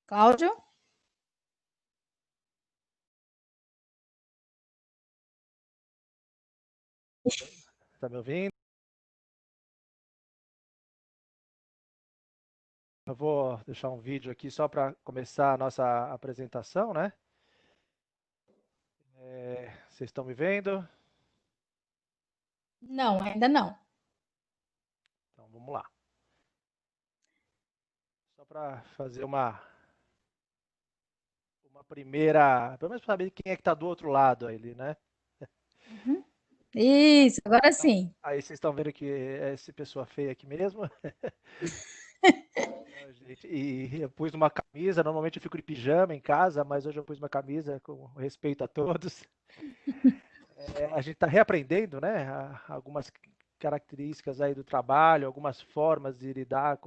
Cláudio? Tá me ouvindo? Eu vou deixar um vídeo aqui só para começar a nossa apresentação, né? Vocês estão me vendo? Não, ainda não. Então vamos lá. Só para fazer uma primeira, pelo menos para saber quem é que está do outro lado aí, né? Uhum. Isso, agora Então, sim. aí vocês estão vendo que é essa pessoa feia aqui mesmo. Então, gente, e eu pus uma camisa, normalmente eu fico de pijama em casa, mas hoje eu pus uma camisa com respeito a todos. A gente está reaprendendo, né, algumas características aí do trabalho, algumas formas de lidar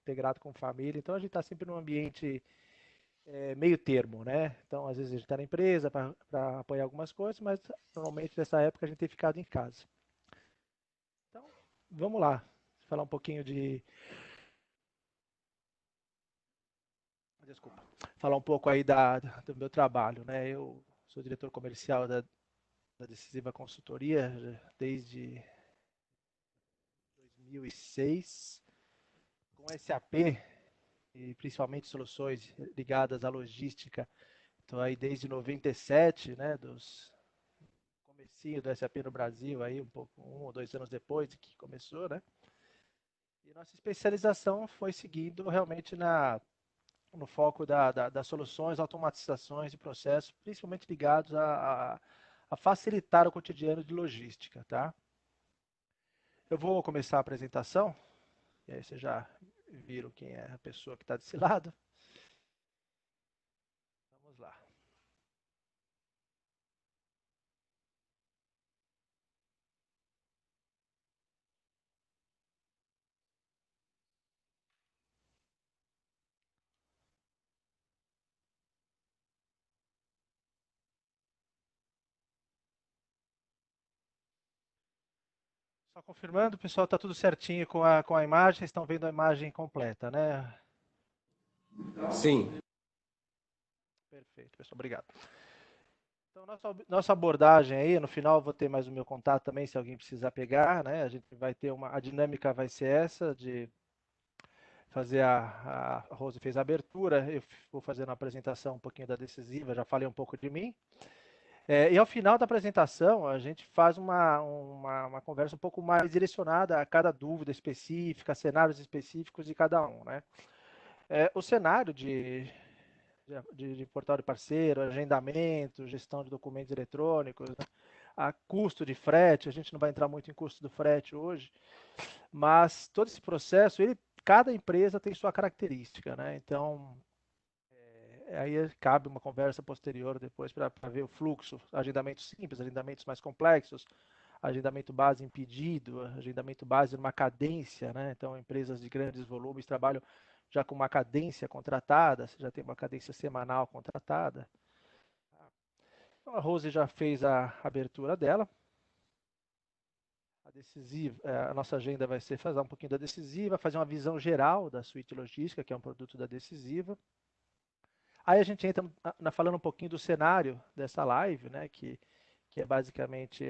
integrado com família. Então a gente está sempre num ambiente meio termo, né? Então às vezes a gente está na empresa para apoiar algumas coisas, mas normalmente nessa época a gente tem ficado em casa. Então vamos lá, falar um pouquinho desculpa, falar um pouco aí do meu trabalho, né? Eu sou diretor comercial da Decisiva Consultoria desde 2006, com SAP e principalmente soluções ligadas à logística. Estou aí desde 97, né, dos comecinho do SAP no Brasil, aí um pouco 1 ou 2 anos depois que começou, né? E nossa especialização foi seguindo realmente no foco das soluções, automatizações e processos, principalmente ligados a facilitar o cotidiano de logística, tá? Eu vou começar a apresentação, e aí vocês já viram quem é a pessoa que está desse lado. Vamos lá. Só confirmando, pessoal, está tudo certinho com a imagem, vocês estão vendo a imagem completa, né? Sim. Perfeito, pessoal, obrigado. Então, nossa abordagem aí, no final eu vou ter mais o meu contato também, se alguém precisar pegar, né? A gente vai ter a dinâmica vai ser essa, de fazer a Rose fez a abertura, eu vou fazer uma apresentação um pouquinho da Decisiva, já falei um pouco de mim. E ao final da apresentação, a gente faz uma conversa um pouco mais direcionada a cada dúvida específica, cenários específicos de cada um, né? O cenário de portal de parceiro, agendamento, gestão de documentos eletrônicos, né? A custo de frete, a gente não vai entrar muito em custo do frete hoje, mas todo esse processo, cada empresa tem sua característica, né? Então, aí cabe uma conversa posterior depois para ver o fluxo, agendamentos simples, agendamentos mais complexos, agendamento base em pedido, agendamento base numa cadência, né? Então, empresas de grandes volumes trabalham já com uma cadência contratada, você já tem uma cadência semanal contratada. Então, a Rose já fez a abertura dela. A nossa agenda vai ser fazer um pouquinho da Decisiva, fazer uma visão geral da suíte logística, que é um produto da Decisiva. Aí a gente entra falando um pouquinho do cenário dessa live, né, que é basicamente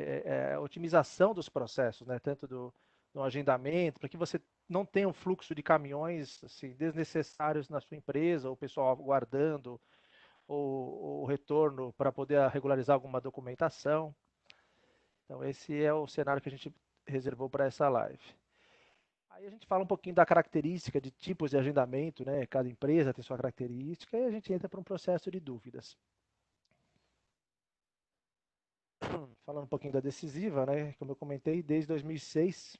a otimização dos processos, né, tanto do agendamento, para que você não tenha um fluxo de caminhões assim, desnecessários na sua empresa, ou o pessoal aguardando o retorno para poder regularizar alguma documentação. Então esse é o cenário que a gente reservou para essa live. Aí a gente fala um pouquinho da característica de tipos de agendamento, né? Cada empresa tem sua característica e a gente entra para um processo de dúvidas. Falando um pouquinho da Decisiva, né? Como eu comentei, desde 2006,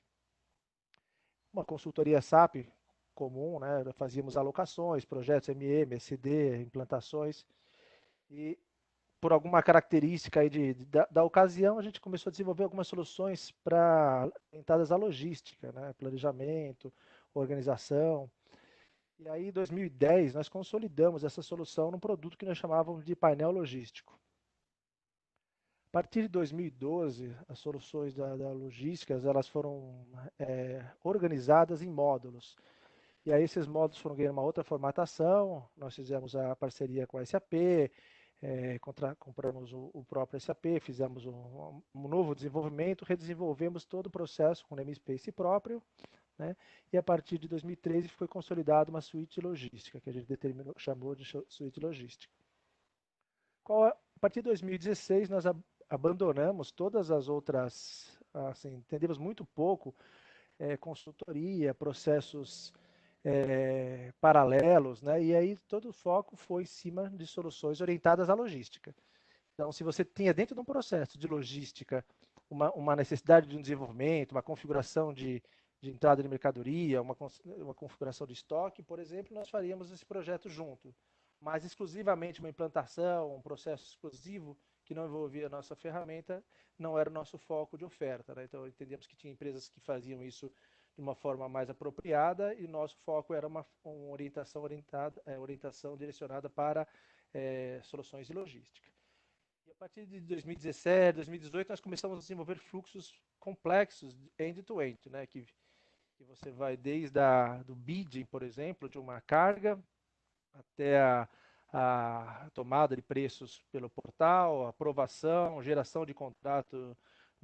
uma consultoria SAP comum, né? Fazíamos alocações, projetos MM, SD, implantações e por alguma característica aí da ocasião, a gente começou a desenvolver algumas soluções para orientadas à logística, né? Planejamento, organização. E aí, em 2010, nós consolidamos essa solução num produto que nós chamávamos de painel logístico. A partir de 2012, as soluções da logística elas foram organizadas em módulos. E aí esses módulos foram ganhando uma outra formatação, nós fizemos a parceria com a SAP, compramos o próprio SAP, fizemos um novo desenvolvimento, redesenvolvemos todo o processo com o namespace próprio, né? E a partir de 2013 foi consolidada uma suíte logística, que a gente chamou de suíte logística. A partir de 2016, nós abandonamos todas as outras, assim, entendemos muito pouco consultoria, processos paralelos, né? E aí todo o foco foi em cima de soluções orientadas à logística. Então, se você tinha dentro de um processo de logística uma necessidade de um desenvolvimento, uma configuração de entrada de mercadoria, uma configuração de estoque, por exemplo, nós faríamos esse projeto junto. Mas exclusivamente uma implantação, um processo exclusivo que não envolvia a nossa ferramenta, não era o nosso foco de oferta, né? Então, entendemos que tinha empresas que faziam isso de uma forma mais apropriada e nosso foco era uma orientação direcionada para soluções de logística. E a partir de 2017, 2018, nós começamos a desenvolver fluxos complexos end-to-end, né? Que você vai desde do bidding, por exemplo, de uma carga, até a tomada de preços pelo portal, aprovação, geração de contrato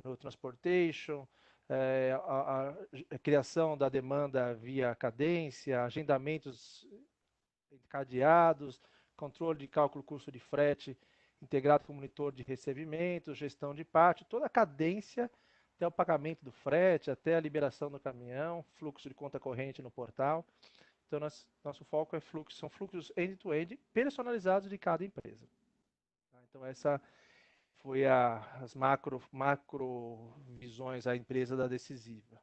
no transportation, a criação da demanda via cadência, agendamentos encadeados, controle de cálculo custo de frete integrado com monitor de recebimento, gestão de pátio, toda a cadência até o pagamento do frete, até a liberação do caminhão, fluxo de conta corrente no portal. Então, nosso foco são fluxos end-to-end personalizados de cada empresa. Então, essa foi as macro visões da empresa da Decisiva.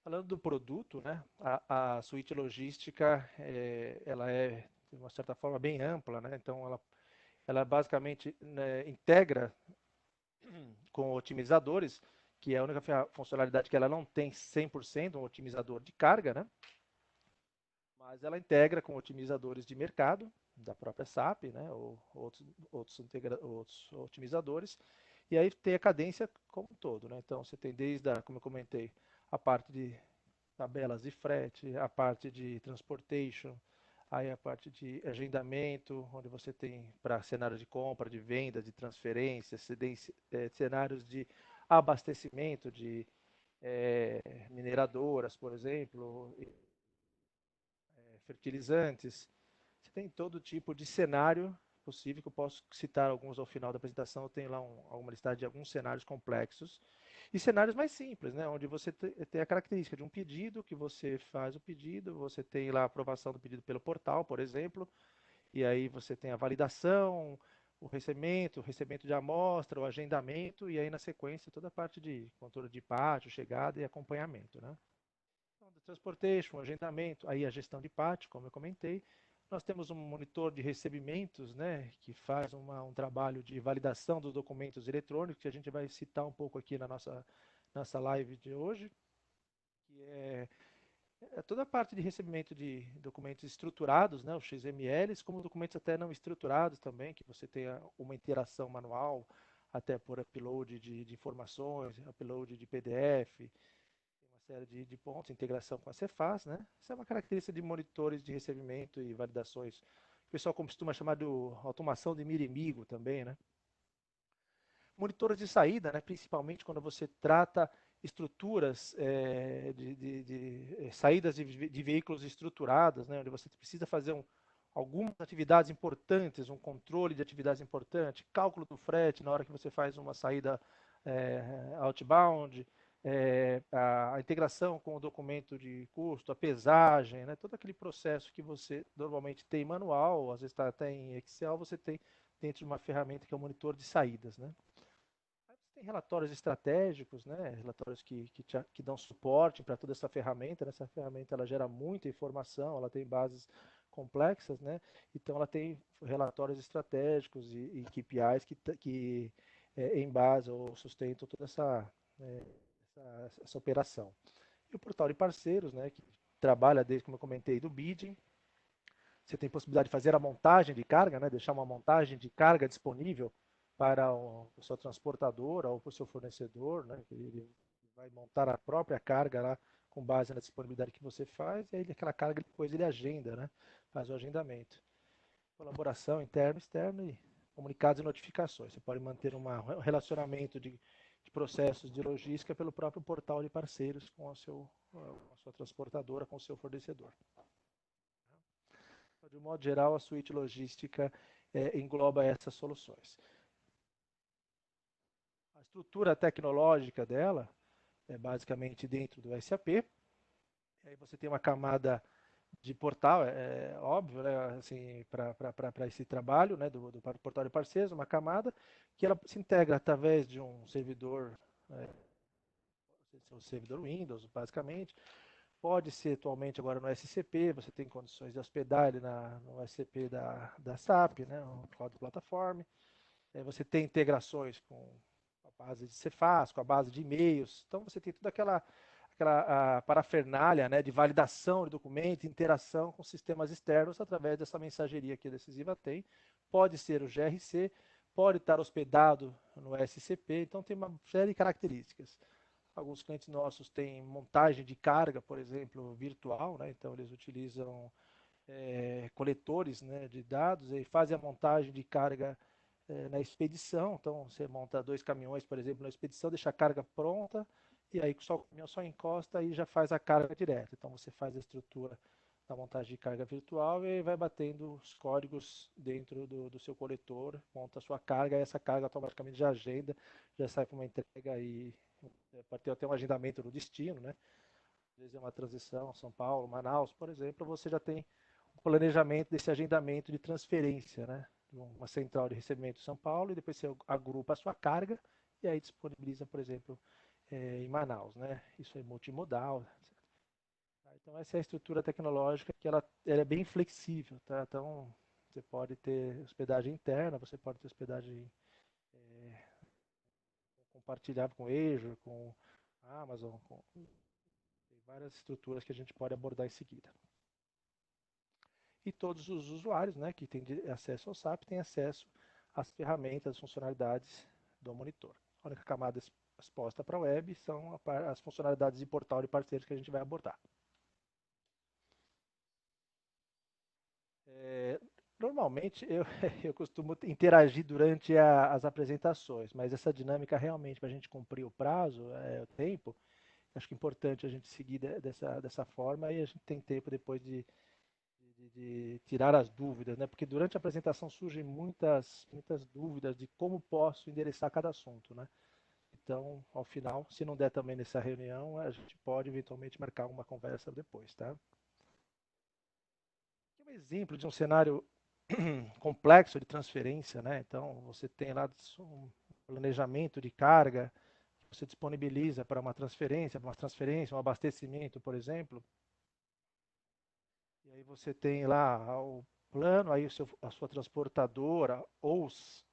Falando do produto, né, a suíte logística, ela é, de uma certa forma, bem ampla, né? Então, ela basicamente, né, integra com otimizadores, que é a única funcionalidade que ela não tem 100%, um otimizador de carga, né? Mas ela integra com otimizadores de mercado, da própria SAP, né? Ou outros otimizadores, e aí tem a cadência como um todo, né? Então, você tem desde, como eu comentei, a parte de tabelas de frete, a parte de transportation, aí a parte de agendamento, onde você tem para cenário de compra, de venda, de transferência, cenários de abastecimento de mineradoras, por exemplo, fertilizantes. Você tem todo tipo de cenário possível, que eu posso citar alguns ao final da apresentação. Eu tenho lá alguma listagem de alguns cenários complexos e cenários mais simples, né? Onde você tem a característica de um pedido, que você faz o pedido, você tem lá a aprovação do pedido pelo portal, por exemplo, e aí você tem a validação, o recebimento de amostra, o agendamento, e aí na sequência toda a parte de controle de pátio, chegada e acompanhamento, né? Então, do transportation, agendamento, aí a gestão de pátio, como eu comentei. Nós temos um monitor de recebimentos, né, que faz um trabalho de validação dos documentos eletrônicos, que a gente vai citar um pouco aqui na nossa live de hoje, que é toda a parte de recebimento de documentos estruturados, né, os XMLs, como documentos até não estruturados também, que você tenha uma interação manual, até por upload de informações, upload de PDF, uma série de pontos, integração com a Cefaz, né? Isso é uma característica de monitores de recebimento e validações. O pessoal costuma chamar de automação de mirimigo também, né? Monitores de saída, né? Principalmente quando você trata estruturas de saídas de veículos estruturadas, né? Onde você precisa fazer algumas atividades importantes, um controle de atividades importantes, cálculo do frete na hora que você faz uma saída outbound, a integração com o documento de custo, a pesagem, né? Todo aquele processo que você normalmente tem manual, às vezes está até em Excel, você tem dentro de uma ferramenta que é o monitor de saídas, né? Aí você tem relatórios estratégicos, né? Relatórios que dão suporte para toda essa ferramenta, né? Essa ferramenta ela gera muita informação, ela tem bases complexas, né? Então ela tem relatórios estratégicos e KPIs que embasam ou sustentam toda essa operação. E o portal de parceiros, né, que trabalha desde, como eu comentei, do bidding. Você tem possibilidade de fazer a montagem de carga, né, deixar uma montagem de carga disponível para o seu transportador ou para o seu fornecedor, né, que ele vai montar a própria carga lá com base na disponibilidade que você faz, e aí aquela carga depois ele agenda, né? Faz o agendamento. Colaboração interno, externo e comunicados e notificações. Você pode manter um relacionamento de processos de logística pelo próprio portal de parceiros com a sua transportadora, com o seu fornecedor. Então, de um modo geral, a suíte logística engloba essas soluções. A estrutura tecnológica dela é basicamente dentro do SAP. E aí você tem uma camada de portal, óbvio, né, assim, para esse trabalho, né, do portal de parceiros, uma camada que ela se integra através de um servidor, o servidor Windows, basicamente. Pode ser atualmente agora no SCP, você tem condições de hospedar ele no SCP da SAP, né, o Cloud Platform. Você tem integrações com a base de Cefaz, com a base de e-mails. Então você tem toda aquela parafernália, né, de validação de documento, interação com sistemas externos através dessa mensageria que a Decisiva tem. Pode ser o GRC, pode estar hospedado no SCP, então tem uma série de características. Alguns clientes nossos têm montagem de carga, por exemplo, virtual, né, então eles utilizam coletores, né, de dados e fazem a montagem de carga na expedição. Então você monta 2 caminhões, por exemplo, na expedição, deixa a carga pronta e aí o caminhão só encosta e já faz a carga direto. Então você faz a estrutura da montagem de carga virtual e vai batendo os códigos dentro do seu coletor, monta a sua carga e essa carga automaticamente já agenda, já sai para uma entrega e pode ter até um agendamento no destino, né? Às vezes é uma transição, São Paulo, Manaus, por exemplo, você já tem o planejamento desse agendamento de transferência, né? Uma central de recebimento em São Paulo e depois você agrupa a sua carga e aí disponibiliza, por exemplo, em Manaus, né? Isso é multimodal. Então essa é a estrutura tecnológica que ela é bem flexível, tá? Então você pode ter hospedagem interna, você pode ter hospedagem compartilhada com Azure, com Amazon, com várias estruturas que a gente pode abordar em seguida. E todos os usuários, né, que têm acesso ao SAP têm acesso às ferramentas, às funcionalidades do monitor. A única camada exposta para a web são as funcionalidades de portal de parceiros que a gente vai abordar. Normalmente eu costumo interagir durante as apresentações, mas essa dinâmica realmente para a gente cumprir o prazo, o tempo, acho que é importante a gente seguir dessa forma e a gente tem tempo depois de tirar as dúvidas, né? Porque durante a apresentação surgem muitas dúvidas de como posso endereçar cada assunto, né? Então, ao final, se não der também nessa reunião, a gente pode eventualmente marcar uma conversa depois, tá? Aqui é um exemplo de um cenário complexo de transferência, né? Então, você tem lá um planejamento de carga, você disponibiliza para uma transferência, um abastecimento, por exemplo. E aí você tem lá o plano, aí a sua transportadora ou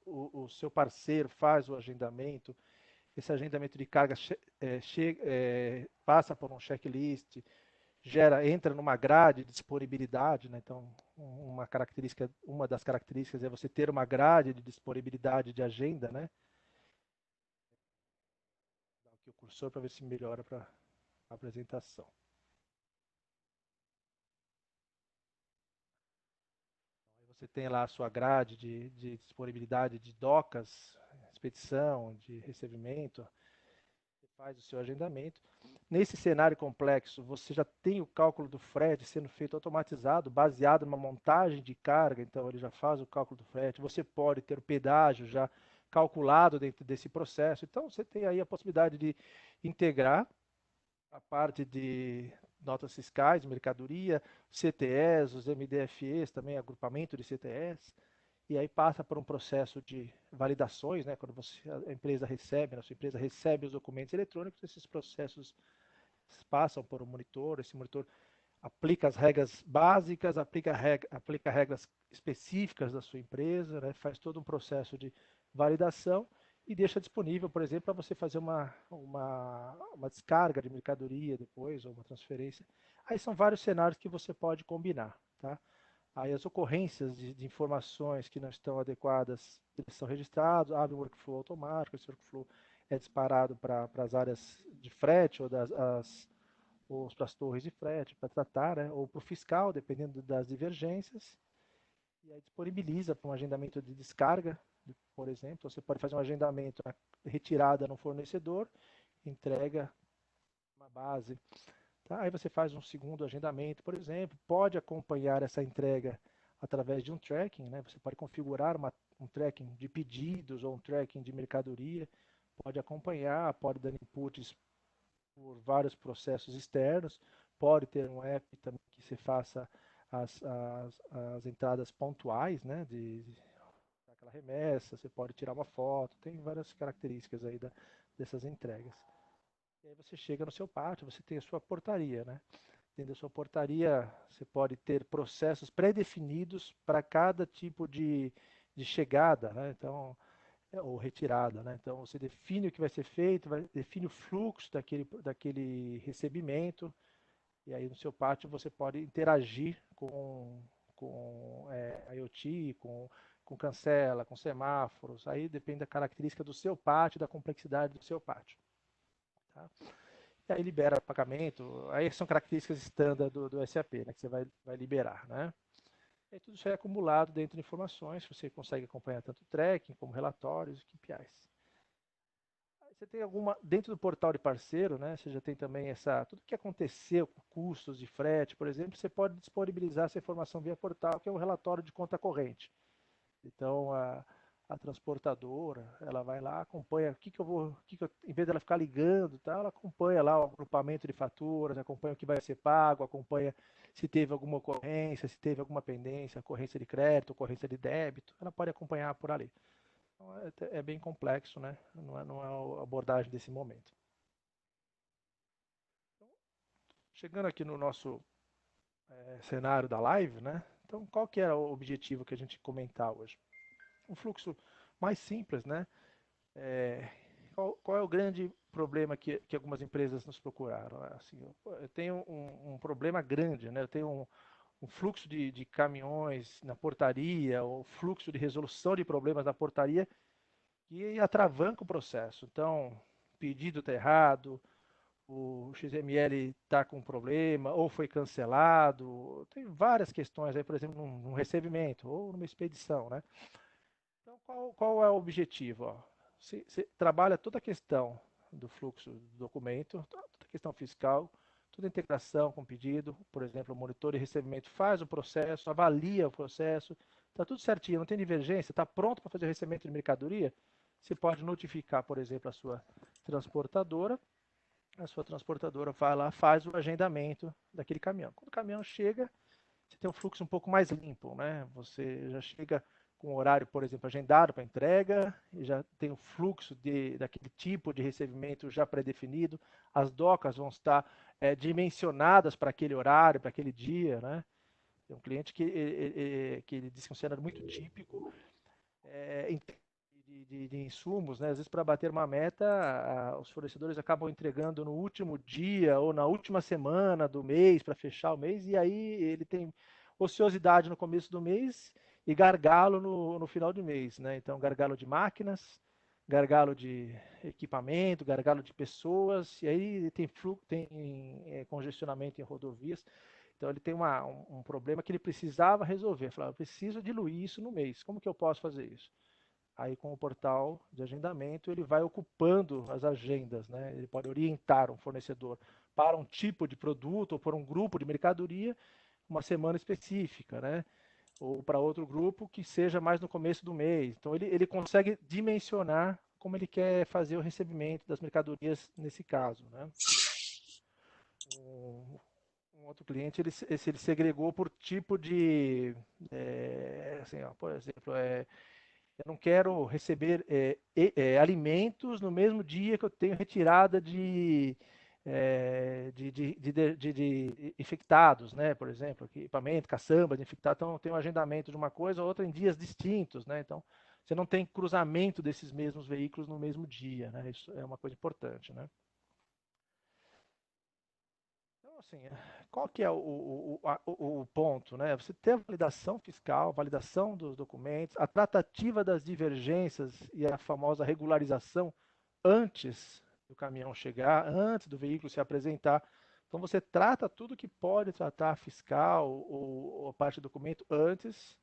o seu parceiro faz o agendamento. Esse agendamento de carga passa por um checklist, entra numa grade de disponibilidade, né? Então, uma das características é você ter uma grade de disponibilidade de agenda, né? Dá aqui o cursor para ver se melhora para a apresentação. Você tem lá a sua grade de disponibilidade de docas, expedição, de recebimento, você faz o seu agendamento. Nesse cenário complexo, você já tem o cálculo do frete sendo feito automatizado, baseado numa montagem de carga, então ele já faz o cálculo do frete. Você pode ter o pedágio já calculado dentro desse processo. Então você tem aí a possibilidade de integrar a parte de notas fiscais, mercadoria, CTS, os MDFEs também, agrupamento de CTS, e aí passa por um processo de validações, né? Quando a empresa recebe, a sua empresa recebe os documentos eletrônicos, esses processos passam por um monitor, esse monitor aplica as regras básicas, aplica regras específicas da sua empresa, né? Faz todo um processo de validação e deixa disponível, por exemplo, para você fazer uma descarga de mercadoria depois, ou uma transferência. Aí são vários cenários que você pode combinar, tá? Aí as ocorrências de informações que não estão adequadas, eles são registrados, abre um workflow automático, esse workflow é disparado para as áreas de frete ou para as torres de frete, para tratar, né? Ou para o fiscal, dependendo das divergências, e aí disponibiliza para um agendamento de descarga, por exemplo. Você pode fazer um agendamento na retirada no fornecedor, entrega uma base. Tá? Aí você faz um segundo agendamento, por exemplo, pode acompanhar essa entrega através de um tracking, né? Você pode configurar um tracking de pedidos ou um tracking de mercadoria, pode acompanhar, pode dar inputs por vários processos externos, pode ter um app também que você faça as entradas pontuais, né? De aquela remessa, você pode tirar uma foto, tem várias características aí dessas entregas. E aí você chega no seu pátio, você tem a sua portaria, né? Dentro da sua portaria, você pode ter processos pré-definidos para cada tipo de chegada, né? Então, ou retirada, né? Então, você define o que vai ser feito, define o fluxo daquele recebimento, e aí no seu pátio você pode interagir com IoT, com cancela, com semáforos, aí depende da característica do seu pátio, da complexidade do seu pátio. Tá? E aí libera pagamento, aí são características standard do SAP, né, que você vai liberar, né? E tudo isso é acumulado dentro de informações, você consegue acompanhar tanto tracking como relatórios e KPIs. Aí você tem dentro do portal de parceiro, né, você já tem também tudo que aconteceu com custos de frete, por exemplo, você pode disponibilizar essa informação via portal, que é um relatório de conta corrente. Então, a transportadora, ela vai lá, acompanha em vez dela ficar ligando, tá, ela acompanha lá o agrupamento de faturas, acompanha o que vai ser pago, acompanha se teve alguma ocorrência, se teve alguma pendência, ocorrência de crédito, ocorrência de débito, ela pode acompanhar por ali. Então, é bem complexo, né? Não é a abordagem desse momento. Então, chegando aqui no nosso cenário da live, né? Então, qual que era o objetivo que a gente comentar hoje? Um fluxo mais simples, né? É, qual é o grande problema que algumas empresas nos procuraram? Assim, eu tenho um problema grande, né? Eu tenho um fluxo de caminhões na portaria, o fluxo de resolução de problemas na portaria que atravanca o processo. Então, pedido está errado, o XML está com problema, ou foi cancelado. Tem várias questões aí, por exemplo, num recebimento ou numa expedição, né? Então, qual é o objetivo? Ó? Você trabalha toda a questão do fluxo do documento, toda a questão fiscal, toda a integração com o pedido, por exemplo, o monitor de recebimento faz o processo, avalia o processo, está tudo certinho, não tem divergência, está pronto para fazer o recebimento de mercadoria, você pode notificar, por exemplo, a sua transportadora vai lá, faz o agendamento daquele caminhão. Quando o caminhão chega, você tem um fluxo um pouco mais limpo, né? Você já chega com o horário, por exemplo, agendado para entrega, e já tem o fluxo daquele tipo de recebimento já pré-definido, as docas vão estar dimensionadas para aquele horário, para aquele dia, né? Tem um cliente que ele diz que é um cenário muito típico de insumos, né? Às vezes para bater uma meta, os fornecedores acabam entregando no último dia ou na última semana do mês para fechar o mês, e aí ele tem ociosidade no começo do mês e gargalo no final do mês, né? Então, gargalo de máquinas, gargalo de equipamento, gargalo de pessoas, e aí tem congestionamento em rodovias. Então ele tem um problema que ele precisava resolver. Falava, eu preciso diluir isso no mês. Como que eu posso fazer isso? Aí com o portal de agendamento ele vai ocupando as agendas, né? Ele pode orientar um fornecedor para um tipo de produto ou para um grupo de mercadoria uma semana específica, né? Ou para outro grupo que seja mais no começo do mês. Então ele consegue dimensionar como ele quer fazer o recebimento das mercadorias nesse caso, né? Um outro cliente ele segregou por tipo de, assim, ó, por exemplo, eu não quero receber alimentos no mesmo dia que eu tenho retirada de infectados, né? Por exemplo, equipamento, caçamba de infectados. Então, eu tenho um agendamento de uma coisa ou outra em dias distintos, né? Então, você não tem cruzamento desses mesmos veículos no mesmo dia, né? Isso é uma coisa importante, né? Então, assim, qual que é o ponto, né? Você ter a validação fiscal, validação dos documentos, a tratativa das divergências e a famosa regularização antes do caminhão chegar, antes do veículo se apresentar. Então você trata tudo que pode tratar fiscal ou a parte de documento antes.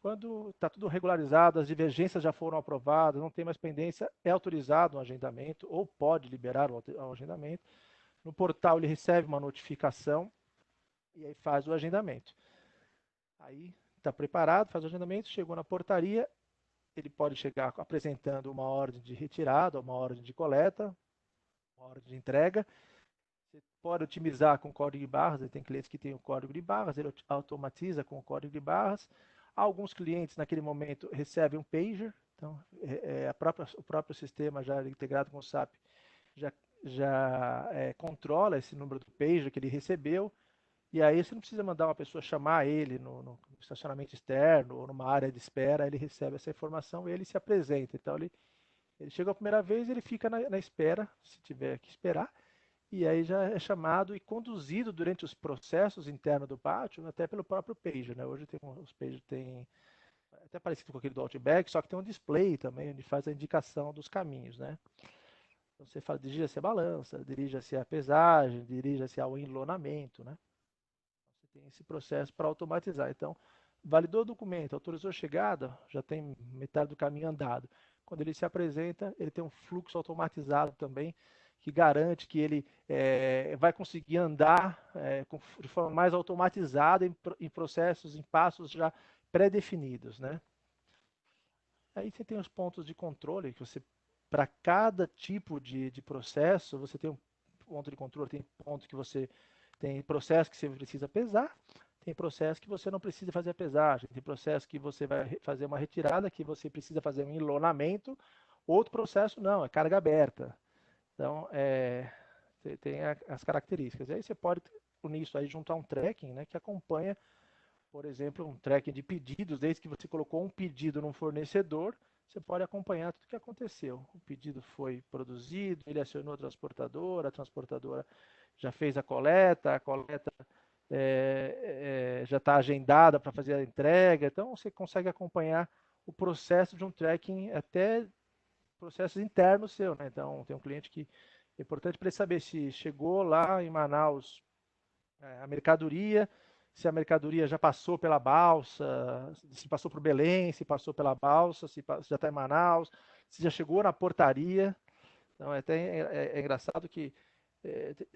Quando está tudo regularizado, as divergências já foram aprovadas, não tem mais pendência, é autorizado um agendamento ou pode liberar o agendamento. No portal ele recebe uma notificação e aí faz o agendamento. Aí está preparado, faz o agendamento, chegou na portaria, ele pode chegar apresentando uma ordem de retirada, uma ordem de coleta, uma ordem de entrega. Você pode otimizar com código de barras, tem clientes que têm o código de barras, ele automatiza com o código de barras. Alguns clientes, naquele momento, recebem um pager, então o próprio sistema já integrado com o SAP já controla esse número do pager que ele recebeu, e aí você não precisa mandar uma pessoa chamar ele no estacionamento externo ou numa área de espera, ele recebe essa informação e ele se apresenta. Então ele chega a primeira vez, ele fica na espera, se tiver que esperar, e aí já é chamado e conduzido durante os processos internos do pátio, até pelo próprio pager, né? Hoje os pager tem até parecido com aquele do Outback, só que tem um display também, onde faz a indicação dos caminhos, né? Então você fala, dirija-se a balança, dirija-se a pesagem, dirija-se ao enlonamento, né? Você tem esse processo para automatizar. Então, validou o documento, autorizou a chegada, já tem metade do caminho andado. Quando ele se apresenta, ele tem um fluxo automatizado também, que garante que ele vai conseguir andar de forma mais automatizada em processos, em passos já pré-definidos, né? Aí você tem os pontos de controle, que você, para cada tipo de processo, você tem um ponto de controle, tem ponto que você tem processo que você precisa pesar, tem processo que você não precisa fazer a pesagem, tem processo que você vai fazer uma retirada, que você precisa fazer um enlonamento, outro processo não, é carga aberta. Então, tem as características. E aí você pode unir isso aí junto a um tracking, né, que acompanha, por exemplo, um tracking de pedidos, desde que você colocou um pedido num fornecedor, você pode acompanhar tudo o que aconteceu. O pedido foi produzido, ele acionou a transportadora já fez a coleta já está agendada para fazer a entrega, então você consegue acompanhar o processo de um tracking até processos internos seu, né? Então tem um cliente que é importante para ele saber se chegou lá em Manaus a mercadoria, se a mercadoria já passou pela balsa, se passou por Belém, se passou pela balsa, se já está em Manaus, se já chegou na portaria. Então é engraçado que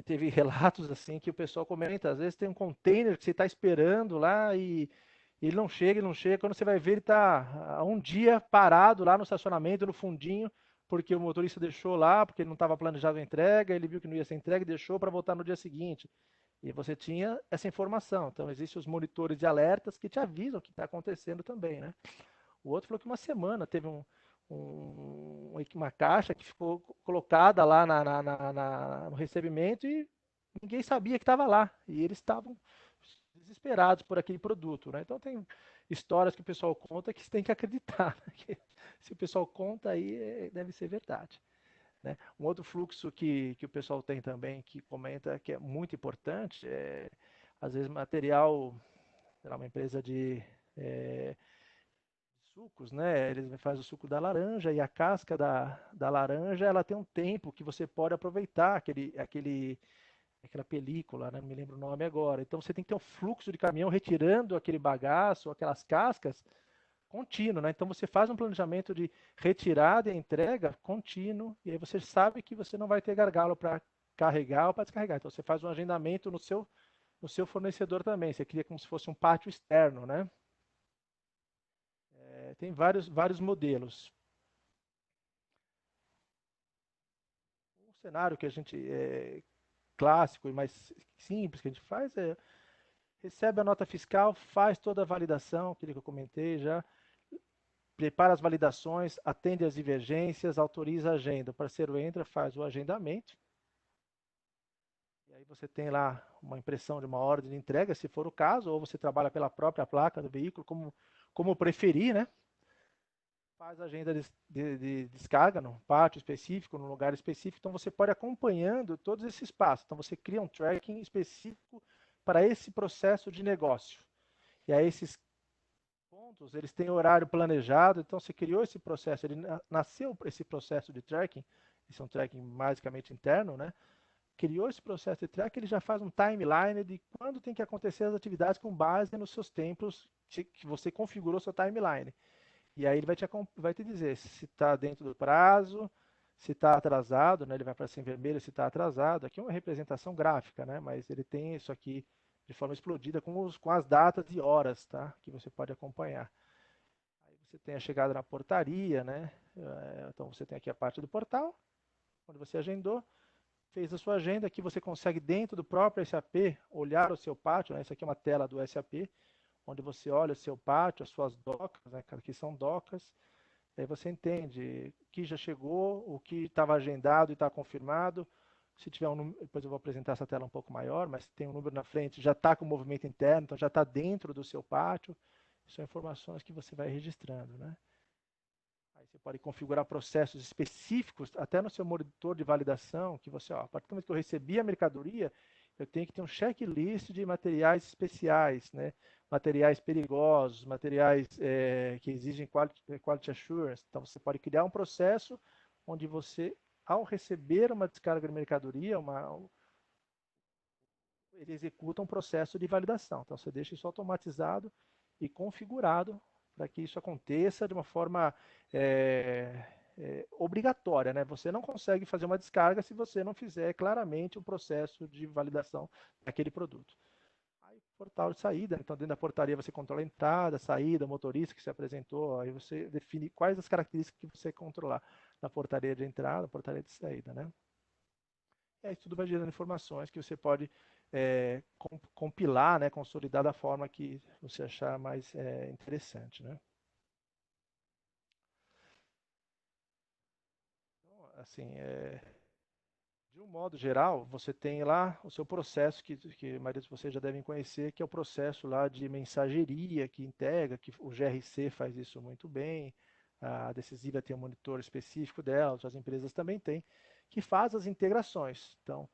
teve relatos assim que o pessoal comenta, às vezes tem um container que você está esperando lá e ele não chega, ele não chega. Quando você vai ver, ele está há um dia parado lá no estacionamento, no fundinho, porque o motorista deixou lá, porque ele não estava planejado a entrega, ele viu que não ia ser entregue e deixou para voltar no dia seguinte. E você tinha essa informação. Então, existem os monitores de alertas que te avisam o que está acontecendo também, né? O outro falou que uma semana teve uma caixa que ficou colocada lá no recebimento e ninguém sabia que estava lá. E eles estavam desesperados por aquele produto, né? Então tem histórias que o pessoal conta que você tem que acreditar, né? Que se o pessoal conta aí, deve ser verdade. Né? Um outro fluxo que o pessoal tem também, que comenta que é muito importante, às vezes material, sei lá, uma empresa de sucos, né? Eles fazem o suco da laranja e a casca da laranja, ela tem um tempo que você pode aproveitar aquela película, né? Não me lembro o nome agora. Então você tem que ter um fluxo de caminhão retirando aquele bagaço, aquelas cascas contínuo, né? Então você faz um planejamento de retirada e entrega contínuo e aí você sabe que você não vai ter gargalo para carregar ou para descarregar. Então você faz um agendamento no seu fornecedor também. Você cria como se fosse um pátio externo, né? Tem vários modelos. Um cenário que a gente clássico e mais simples que a gente faz recebe a nota fiscal, faz toda a validação, aquilo que eu comentei já, prepara as validações, atende às divergências, autoriza a agenda. O parceiro entra, faz o agendamento. E aí você tem lá uma impressão de uma ordem de entrega, se for o caso, ou você trabalha pela própria placa do veículo, como preferir, né? Faz a agenda de descarga num pátio específico, num lugar específico. Então você pode ir acompanhando todos esses passos. Então você cria um tracking específico para esse processo de negócio. E aí esses pontos, eles têm horário planejado, então você criou esse processo, ele nasceu esse processo de tracking, isso é um tracking basicamente interno, né? Criou esse processo de track, ele já faz um timeline de quando tem que acontecer as atividades com base nos seus tempos que você configurou seu timeline. E aí ele vai te dizer se está dentro do prazo, se está atrasado, né? Ele vai aparecer em vermelho se está atrasado. Aqui é uma representação gráfica, né? Mas ele tem isso aqui de forma explodida com as datas e horas, tá? Que você pode acompanhar. Aí você tem a chegada na portaria, né? Então você tem aqui a parte do portal, onde você agendou, fez a sua agenda. Aqui você consegue, dentro do próprio SAP, olhar o seu pátio, né? Isso aqui é uma tela do SAP, onde você olha o seu pátio, as suas docas, né? Aqui são docas. Aí você entende o que já chegou, o que estava agendado e está confirmado. Se tiver um número, depois eu vou apresentar essa tela um pouco maior, mas se tem um número na frente, já está com movimento interno, então já está dentro do seu pátio. São informações que você vai registrando, né? Aí você pode configurar processos específicos, até no seu monitor de validação, que você, ó, a partir do momento que eu recebi a mercadoria, eu tenho que ter um checklist de materiais especiais, né? Materiais perigosos, materiais que exigem quality assurance. Então, você pode criar um processo onde você, ao receber uma descarga de mercadoria, ele executa um processo de validação. Então, você deixa isso automatizado e configurado para que isso aconteça de uma forma obrigatória, né? Você não consegue fazer uma descarga se você não fizer claramente um processo de validação daquele produto. Aí, portal de saída, então dentro da portaria você controla a entrada, saída, motorista que se apresentou, aí você define quais as características que você quer controlar na portaria de entrada, portaria de saída, né? E aí tudo vai gerando informações que você pode compilar, né, consolidar da forma que você achar mais interessante, né? Então, assim, de um modo geral, você tem lá o seu processo, que a maioria de vocês já devem conhecer, que é o processo lá de mensageria, que integra, que o GRC faz isso muito bem, a Decisiva tem um monitor específico dela, as empresas também têm, que faz as integrações. Então,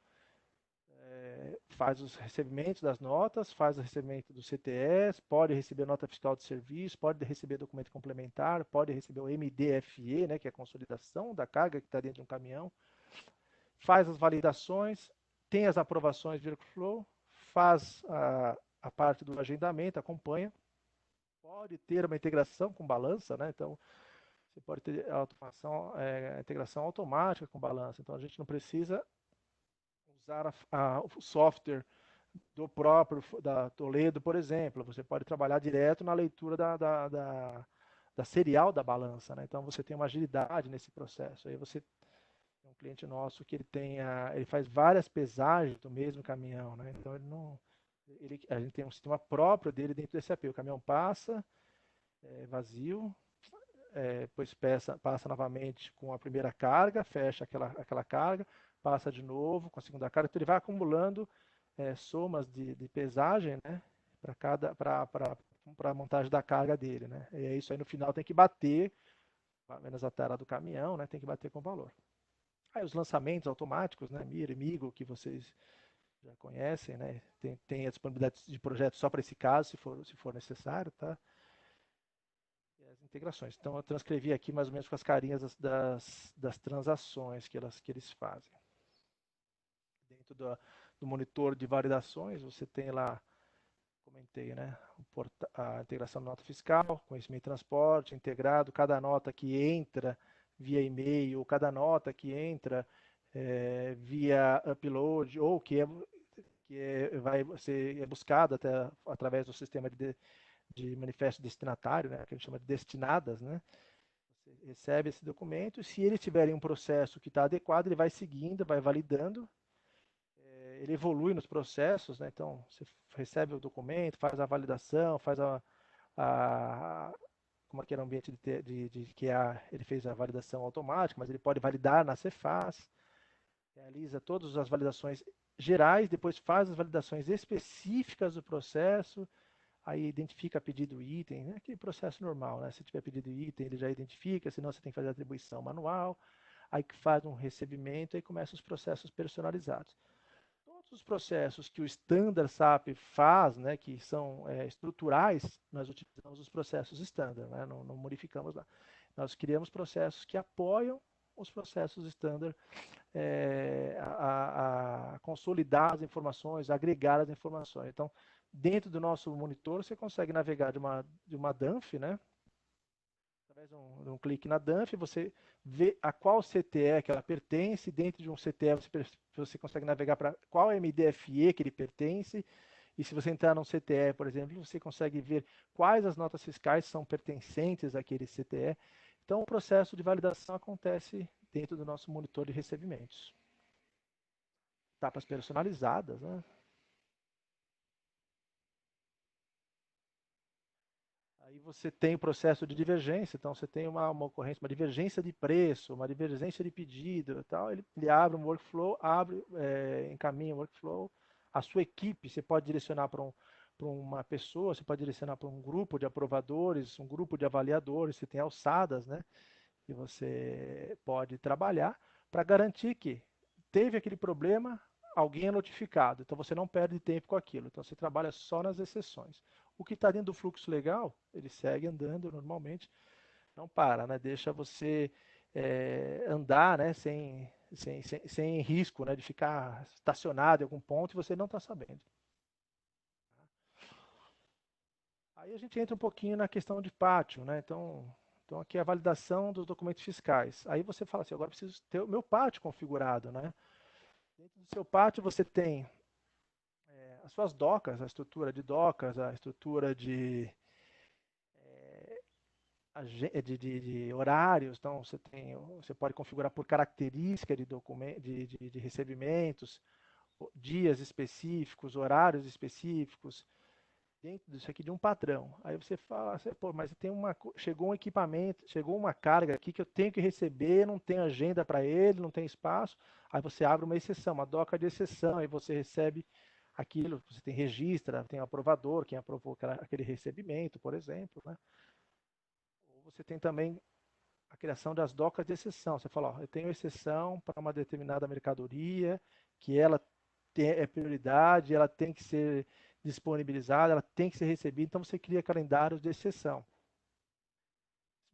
faz os recebimentos das notas, faz o recebimento do CTS, pode receber nota fiscal de serviço, pode receber documento complementar, pode receber o MDFE, né, que é a consolidação da carga que está dentro de um caminhão, faz as validações, tem as aprovações de workflow, faz a parte do agendamento, acompanha, pode ter uma integração com balança, né? Então, você pode ter automação, integração automática com balança. Então, a gente não precisa usar o software do próprio da Toledo, por exemplo. Você pode trabalhar direto na leitura da serial da balança, né? Então, você tem uma agilidade nesse processo. Aí você um cliente nosso que ele faz várias pesagens do mesmo caminhão, né? Então a gente tem um sistema próprio dele dentro do SAP. O caminhão passa vazio, depois passa novamente com a primeira carga, fecha aquela carga, passa de novo com a segunda carga. Então ele vai acumulando somas de pesagem, né? Para a montagem da carga dele, né? E é isso aí no final tem que bater, menos a tela do caminhão, né? Tem que bater com o valor. Aí os lançamentos automáticos, né, Mira e Migo, que vocês já conhecem, né, tem a disponibilidade de projetos só para esse caso, se for necessário, tá? E as integrações. Então eu transcrevi aqui mais ou menos com as carinhas das transações que eles fazem. Dentro do monitor de validações, você tem lá, comentei, né, a integração da nota fiscal, conhecimento e transporte integrado, cada nota que entra via e-mail, cada nota que entra via upload, ou vai ser buscado através do sistema de manifesto destinatário, né, que a gente chama de destinadas, né? Você recebe esse documento, e se ele tiver em um processo que está adequado, ele vai seguindo, vai validando, ele evolui nos processos, né? Então, você recebe o documento, faz a validação, faz como é que era o ambiente de QA, ele fez a validação automática, mas ele pode validar na Cefaz, realiza todas as validações gerais, depois faz as validações específicas do processo, aí identifica pedido item, né? Aquele processo normal, né? Se tiver pedido item, ele já identifica, senão você tem que fazer a atribuição manual, aí faz um recebimento, aí começam os processos personalizados. Todos os processos que o Standard SAP faz, né, que são estruturais, nós utilizamos os processos Standard, né? Não modificamos lá. Nós criamos processos que apoiam os processos standard a consolidar as informações, a agregar as informações. Então, dentro do nosso monitor, você consegue navegar de uma DANF, né? Através de um clique na DANF, você vê a qual CTE que ela pertence. Dentro de um CTE, você consegue navegar para qual MDFE que ele pertence. E se você entrar num CTE, por exemplo, você consegue ver quais as notas fiscais são pertencentes àquele CTE. Então, o processo de validação acontece dentro do nosso monitor de recebimentos. Etapas personalizadas, né? Aí você tem o processo de divergência, então você tem uma ocorrência, uma divergência de preço, uma divergência de pedido e tal, ele abre um workflow, encaminha um workflow, a sua equipe, você pode direcionar para uma pessoa, você pode direcionar para um grupo de aprovadores, um grupo de avaliadores, você tem alçadas, né, que você pode trabalhar para garantir que teve aquele problema, alguém é notificado, então você não perde tempo com aquilo, então você trabalha só nas exceções. O que está dentro do fluxo legal, ele segue andando normalmente, não para, né? Deixa você andar, né? Sem risco, né? De ficar estacionado em algum ponto e você não está sabendo. Aí a gente entra um pouquinho na questão de pátio, né? Então aqui é a validação dos documentos fiscais. Aí você fala assim, agora preciso ter o meu pátio configurado, né? Dentro do seu pátio você tem as suas docas, a estrutura de docas, a estrutura de horários, então você pode configurar por característica de recebimentos, dias específicos, horários específicos, dentro disso aqui de um padrão. Aí você fala, pô, mas chegou um equipamento, chegou uma carga aqui que eu tenho que receber, não tem agenda para ele, não tem espaço. Aí você abre uma exceção, uma doca de exceção, aí você recebe aquilo, você tem registra, tem o aprovador, quem aprovou aquele recebimento, por exemplo, né? Ou você tem também a criação das docas de exceção. Você fala, ó, eu tenho exceção para uma determinada mercadoria, que ela é prioridade, ela tem que ser disponibilizada, ela tem que ser recebida, então você cria calendários de exceção.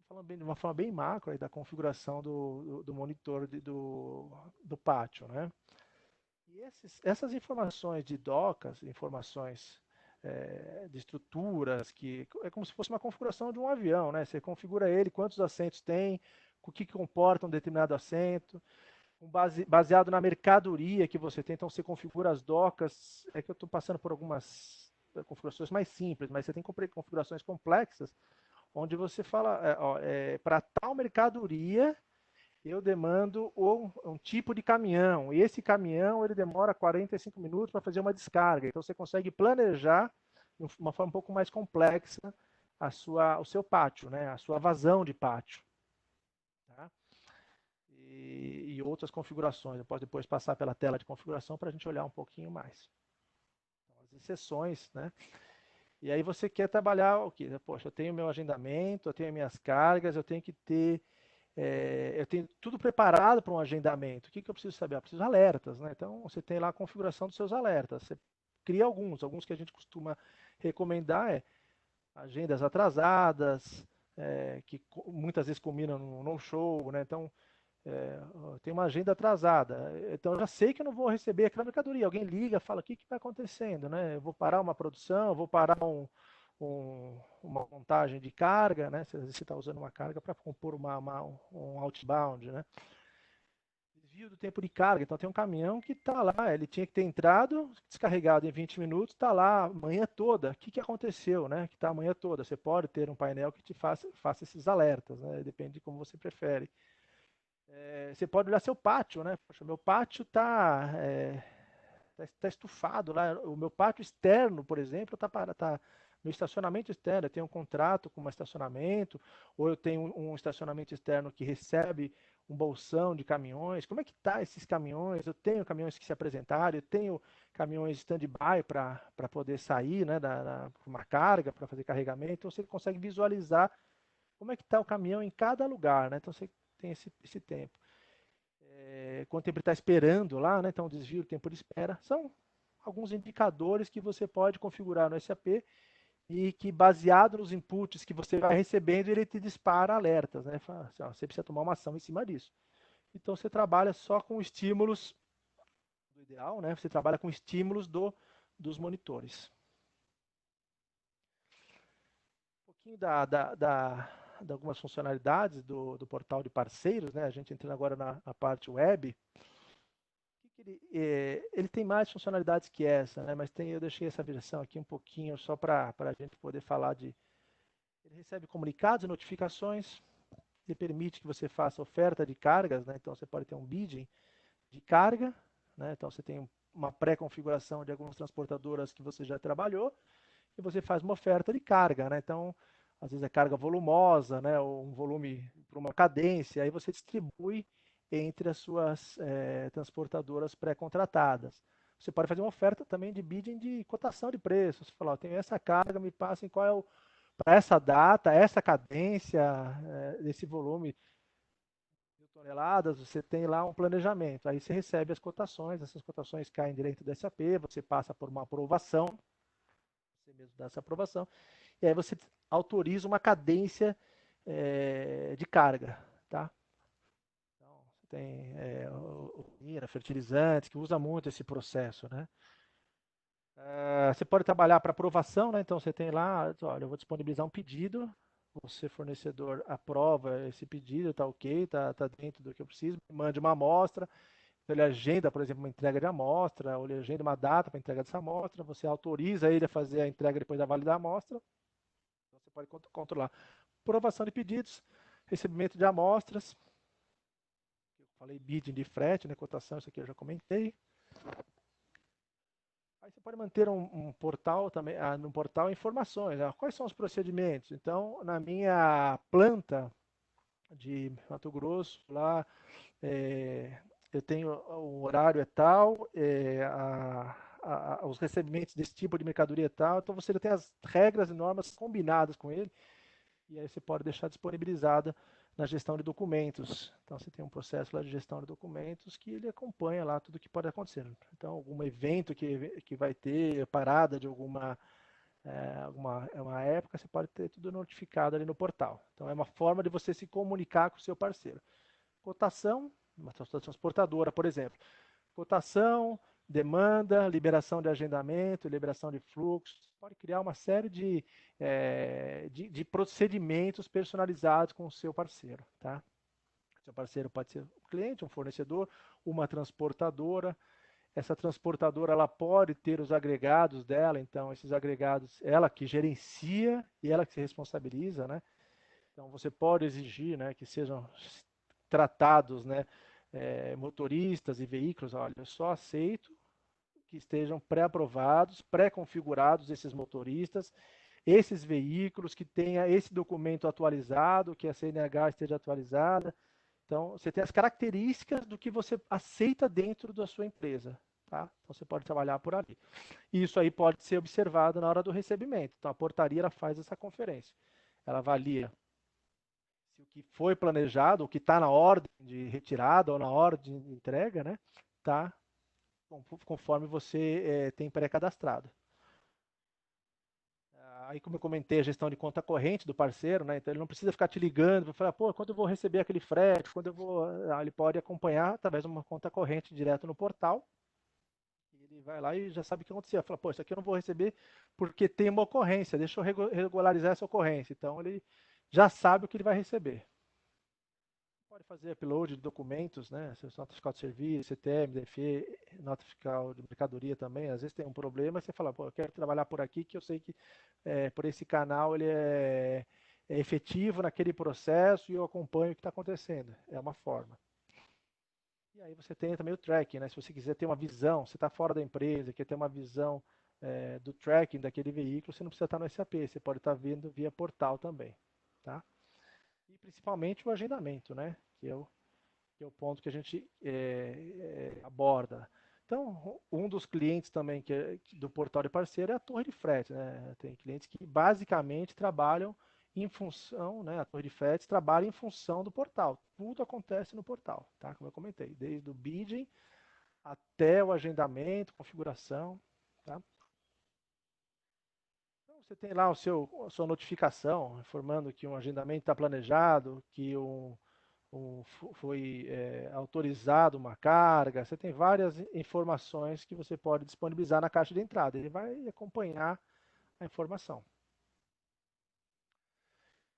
Falando de uma forma bem macro aí da configuração do monitor do pátio, né? E essas informações de docas, informações de estruturas, que é como se fosse uma configuração de um avião, né? Você configura ele, quantos assentos tem, o que comporta um determinado assento, baseado na mercadoria que você tem, então você configura as docas. É que eu estou passando por algumas configurações mais simples, mas você tem configurações complexas, onde você fala, para tal mercadoria, eu demando um tipo de caminhão, e esse caminhão ele demora 45 minutos para fazer uma descarga. Então você consegue planejar de uma forma um pouco mais complexa o seu pátio, né? A sua vazão de pátio. Tá? E outras configurações. Eu posso depois passar pela tela de configuração para a gente olhar um pouquinho mais. Então, as exceções, né? E aí você quer trabalhar o quê? Poxa, eu tenho meu agendamento, eu tenho minhas cargas, eu tenho que ter eu tenho tudo preparado para um agendamento. O que eu preciso saber? Eu preciso de alertas, né? Então você tem lá a configuração dos seus alertas. Você cria alguns que a gente costuma recomendar agendas atrasadas, que muitas vezes combinam no show, né? Então tem uma agenda atrasada. Então eu já sei que eu não vou receber aquela mercadoria. Alguém liga, fala o que está acontecendo, né? Eu vou parar uma produção, eu vou parar uma montagem de carga, né? Se você está usando uma carga para compor um outbound, né? Desvio do tempo de carga. Então tem um caminhão que está lá, ele tinha que ter entrado, descarregado em 20 minutos, está lá a manhã toda. O que aconteceu, né? Que está a manhã toda. Você pode ter um painel que te faça esses alertas, né? Depende de como você prefere. Você pode olhar seu pátio, né? Poxa, meu pátio tá estufado lá. O meu pátio externo, por exemplo, meu estacionamento externo. Eu tenho um contrato com um estacionamento, ou eu tenho um estacionamento externo que recebe um bolsão de caminhões. Como é que tá esses caminhões? Eu tenho caminhões que se apresentaram, eu tenho caminhões stand-by para poder sair, né, uma carga, para fazer carregamento. Então você consegue visualizar como é que está o caminhão em cada lugar, né? Então você tem esse tempo. Quanto tempo ele está esperando lá, né? Então, desvio, tempo de espera. São alguns indicadores que você pode configurar no SAP e que, baseado nos inputs que você vai recebendo, ele te dispara alertas, né? Fala assim, ó, você precisa tomar uma ação em cima disso. Então você trabalha só com estímulos do ideal, né? Você trabalha com estímulos dos monitores. Um pouquinho de algumas funcionalidades do portal de parceiros, né? A gente entrando agora na parte web. Ele tem mais funcionalidades que essa, né? Mas eu deixei essa versão aqui um pouquinho só para a gente poder falar de. Ele recebe comunicados e notificações. Ele permite que você faça oferta de cargas, né? Então você pode ter um bidding de carga, né? Então você tem uma pré-configuração de algumas transportadoras que você já trabalhou e você faz uma oferta de carga, né? Então, às vezes é carga volumosa, né? Ou um volume para uma cadência, aí você distribui entre as suas transportadoras pré-contratadas. Você pode fazer uma oferta também de bidding de cotação de preços. Você fala, ó, tenho essa carga, me passem qual é o para essa data, essa cadência, desse volume de toneladas, você tem lá um planejamento. Aí você recebe as cotações, essas cotações caem direito do SAP, você passa por uma aprovação, você mesmo dá essa aprovação, e aí você autoriza uma cadência de carga, tá? Então, você tem fertilizantes, que usa muito esse processo, né? Você pode trabalhar para aprovação, né? Então você tem lá, olha, eu vou disponibilizar um pedido, você fornecedor aprova esse pedido, está ok, tá dentro do que eu preciso, mande uma amostra, então ele agenda, por exemplo, uma entrega de amostra, ou ele agenda uma data para entrega dessa amostra, você autoriza ele a fazer a entrega depois da validar a amostra, então você pode controlar aprovação de pedidos, recebimento de amostras, eu falei bidding de frete, né, cotação, isso aqui eu já comentei. Aí você pode manter um portal também, no portal informações, né? Quais são os procedimentos? Então, na minha planta de Mato Grosso, lá eu tenho o horário é tal, os recebimentos desse tipo de mercadoria é tal, então você já tem as regras e normas combinadas com ele, e aí você pode deixar disponibilizada na gestão de documentos. Então você tem um processo lá de gestão de documentos que ele acompanha lá tudo que pode acontecer. Então algum evento que vai ter, parada de uma época, você pode ter tudo notificado ali no portal. Então é uma forma de você se comunicar com o seu parceiro. Cotação, uma transportadora, por exemplo. Cotação, demanda, liberação de agendamento, liberação de fluxo. Pode criar uma série de procedimentos personalizados com o seu parceiro. Tá? Seu parceiro pode ser um cliente, um fornecedor, uma transportadora. Essa transportadora ela pode ter os agregados dela, então esses agregados, ela que gerencia e ela que se responsabiliza, né? Então você pode exigir, né, que sejam tratados, né, motoristas e veículos. Olha, eu só aceito que estejam pré-aprovados, pré-configurados esses motoristas, esses veículos, que tenha esse documento atualizado, que a CNH esteja atualizada. Então, você tem as características do que você aceita dentro da sua empresa. Tá? Então, você pode trabalhar por ali. E isso aí pode ser observado na hora do recebimento. Então, a portaria ela faz essa conferência. Ela avalia se o que foi planejado, o que está na ordem de retirada ou na ordem de entrega, né, está conforme você tem pré-cadastrado. Aí, como eu comentei, a gestão de conta corrente do parceiro, né? Então ele não precisa ficar te ligando para falar, pô, quando eu vou receber aquele frete, quando eu vou. Ele pode acompanhar através de uma conta corrente direto no portal. Ele vai lá e já sabe o que aconteceu. Fala, pô, isso aqui eu não vou receber porque tem uma ocorrência, deixa eu regularizar essa ocorrência. Então ele já sabe o que ele vai receber. Pode fazer upload de documentos, né? Nota fiscal de serviço, CTM, DFE, nota fiscal de mercadoria também. Às vezes tem um problema, você fala, pô, eu quero trabalhar por aqui, que eu sei que por esse canal ele é efetivo naquele processo e eu acompanho o que está acontecendo. É uma forma. E aí você tem também o tracking, né? Se você quiser ter uma visão, você está fora da empresa, quer ter uma visão do tracking daquele veículo, você não precisa estar no SAP, você pode estar vendo via portal também, tá? E principalmente o agendamento, né? Que é o ponto que a gente aborda. Então, um dos clientes também do portal de parceiro é a torre de frete, né? Tem clientes que basicamente trabalham em função, né? A torre de frete trabalha em função do portal. Tudo acontece no portal, tá? Como eu comentei, desde o bidding até o agendamento, configuração, tá? Então, você tem lá a sua notificação informando que um agendamento está planejado, que foi autorizado uma carga, você tem várias informações que você pode disponibilizar na caixa de entrada. Ele vai acompanhar a informação.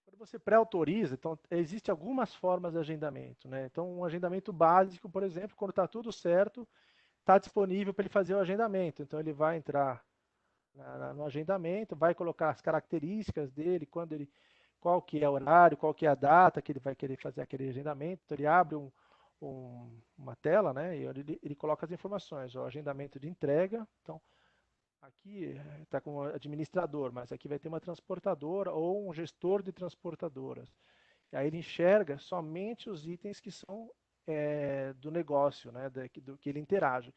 Quando você pré-autoriza, então, existem algumas formas de agendamento, né? Então, um agendamento básico, por exemplo, quando está tudo certo, está disponível para ele fazer o agendamento. Então, ele vai entrar no agendamento, vai colocar as características dele, qual que é o horário, qual que é a data que ele vai querer fazer aquele agendamento. Então, ele abre uma tela, né? E ele coloca as informações, o agendamento de entrega. Então, aqui está com o administrador, mas aqui vai ter uma transportadora ou um gestor de transportadoras. E aí ele enxerga somente os itens que são do negócio, né, do que ele interage.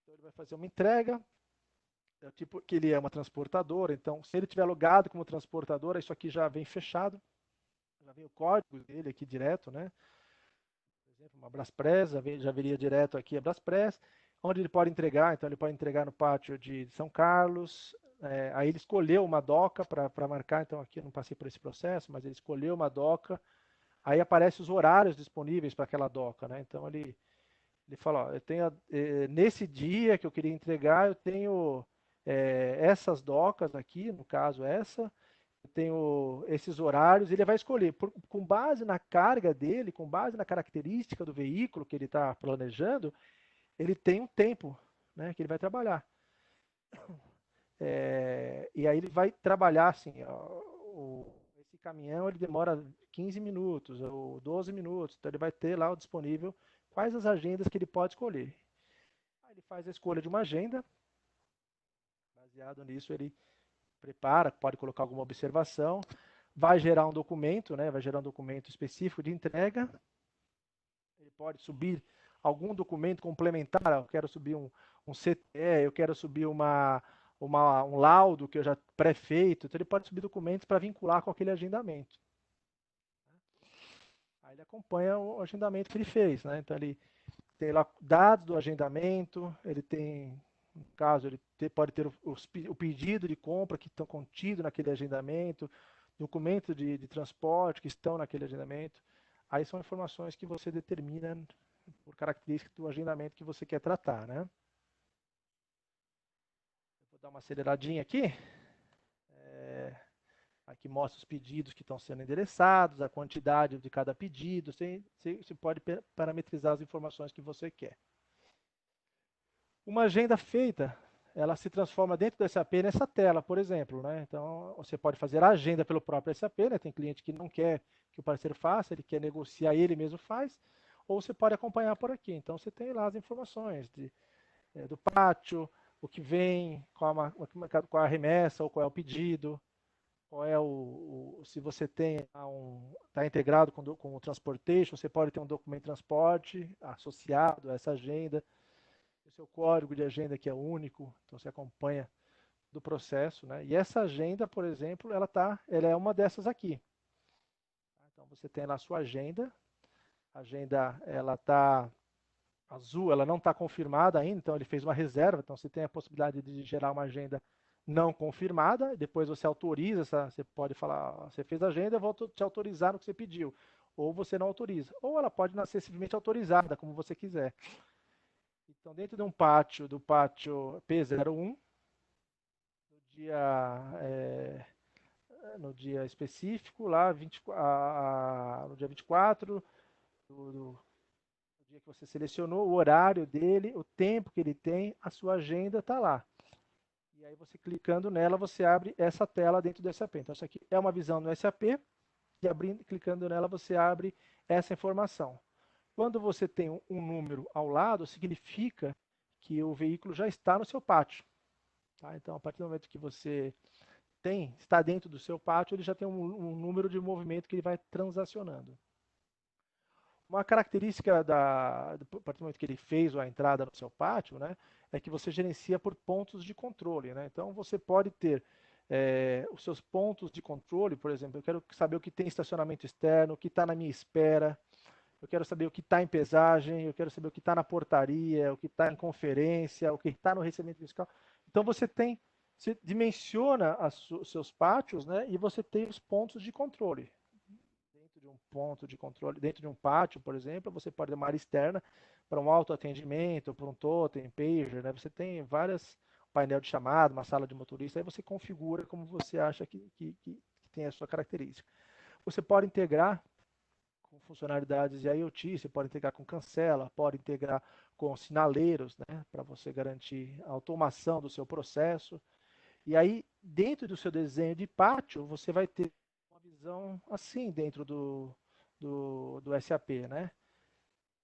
Então ele vai fazer uma entrega, tipo que ele é uma transportadora, então se ele tiver logado como transportadora, isso aqui já vem fechado, já vem o código dele aqui direto, né? Por exemplo, uma Braspress, já viria direto aqui a Braspress, onde ele pode entregar, então ele pode entregar no pátio de São Carlos, aí ele escolheu uma doca para marcar, então aqui eu não passei por esse processo, mas ele escolheu uma doca, aí aparecem os horários disponíveis para aquela doca, né? Então ele fala, ó, eu tenho nesse dia que eu queria entregar, eu tenho essas docas aqui, no caso essa, eu tenho esses horários, ele vai escolher com base na carga dele, com base na característica do veículo que ele está planejando, ele tem um tempo, né, que ele vai trabalhar. E aí ele vai trabalhar assim, ó, esse caminhão ele demora 15 minutos ou 12 minutos, então ele vai ter lá o disponível quais as agendas que ele pode escolher. Aí ele faz a escolha de uma agenda, baseado nisso ele prepara, pode colocar alguma observação, vai gerar um documento, né, vai gerar um documento específico de entrega, ele pode subir algum documento complementar, eu quero subir um CTE, eu quero subir um laudo que eu já pré-feito, então ele pode subir documentos para vincular com aquele agendamento. Aí ele acompanha o agendamento que ele fez, né? Então ele tem lá dados do agendamento, ele tem, no caso, pode ter o pedido de compra que estão contidos naquele agendamento, documentos de transporte que estão naquele agendamento. Aí são informações que você determina por característica do agendamento que você quer tratar, né? Vou dar uma aceleradinha aqui. Aqui mostra os pedidos que estão sendo endereçados, a quantidade de cada pedido. Você pode parametrizar as informações que você quer. Uma agenda feita, ela se transforma dentro do SAP nessa tela, por exemplo, né? Então, você pode fazer a agenda pelo próprio SAP, né? Tem cliente que não quer que o parceiro faça, ele quer negociar, ele mesmo faz, ou você pode acompanhar por aqui. Então, você tem lá as informações do pátio, o que vem, qual a remessa ou qual é o pedido, qual é se você tem está integrado com o transportation, você pode ter um documento de transporte associado a essa agenda, o seu código de agenda que é único, então você acompanha do processo, né? E essa agenda, por exemplo, ela é uma dessas aqui. Então você tem lá a sua agenda, a agenda ela está azul, ela não está confirmada ainda, então ele fez uma reserva, então você tem a possibilidade de gerar uma agenda não confirmada, depois você autoriza, você pode falar, você fez a agenda, eu vou te autorizar no que você pediu, ou você não autoriza, ou ela pode nascer simplesmente autorizada, como você quiser. Então, dentro de do pátio P01, no dia específico, lá no dia 24, do dia que você selecionou, o horário dele, o tempo que ele tem, a sua agenda está lá. E aí você clicando nela, você abre essa tela dentro do SAP. Então, isso aqui é uma visão no SAP, e clicando nela, você abre essa informação. Quando você tem um número ao lado, significa que o veículo já está no seu pátio. Tá? Então, a partir do momento que você está dentro do seu pátio, ele já tem um número de movimento que ele vai transacionando. Uma característica do partir do momento que ele fez a entrada no seu pátio, né, é que você gerencia por pontos de controle. Né? Então, você pode ter os seus pontos de controle, por exemplo, eu quero saber o que tem estacionamento externo, o que está na minha espera, eu quero saber o que está em pesagem, eu quero saber o que está na portaria, o que está em conferência, o que está no recebimento fiscal. Então, você dimensiona os seus pátios, né, e você tem os pontos de controle. Dentro um ponto de controle, dentro de um pátio, por exemplo, você pode ter uma área externa para um autoatendimento, para um totem, pager, né? Você tem várias painel de chamada, uma sala de motorista, aí você configura como você acha que tem a sua característica. Você pode integrar com funcionalidades de IoT, você pode integrar com cancela, pode integrar com sinaleiros, né, para você garantir a automação do seu processo. E aí, dentro do seu desenho de pátio, você vai ter uma visão assim dentro do SAP, né?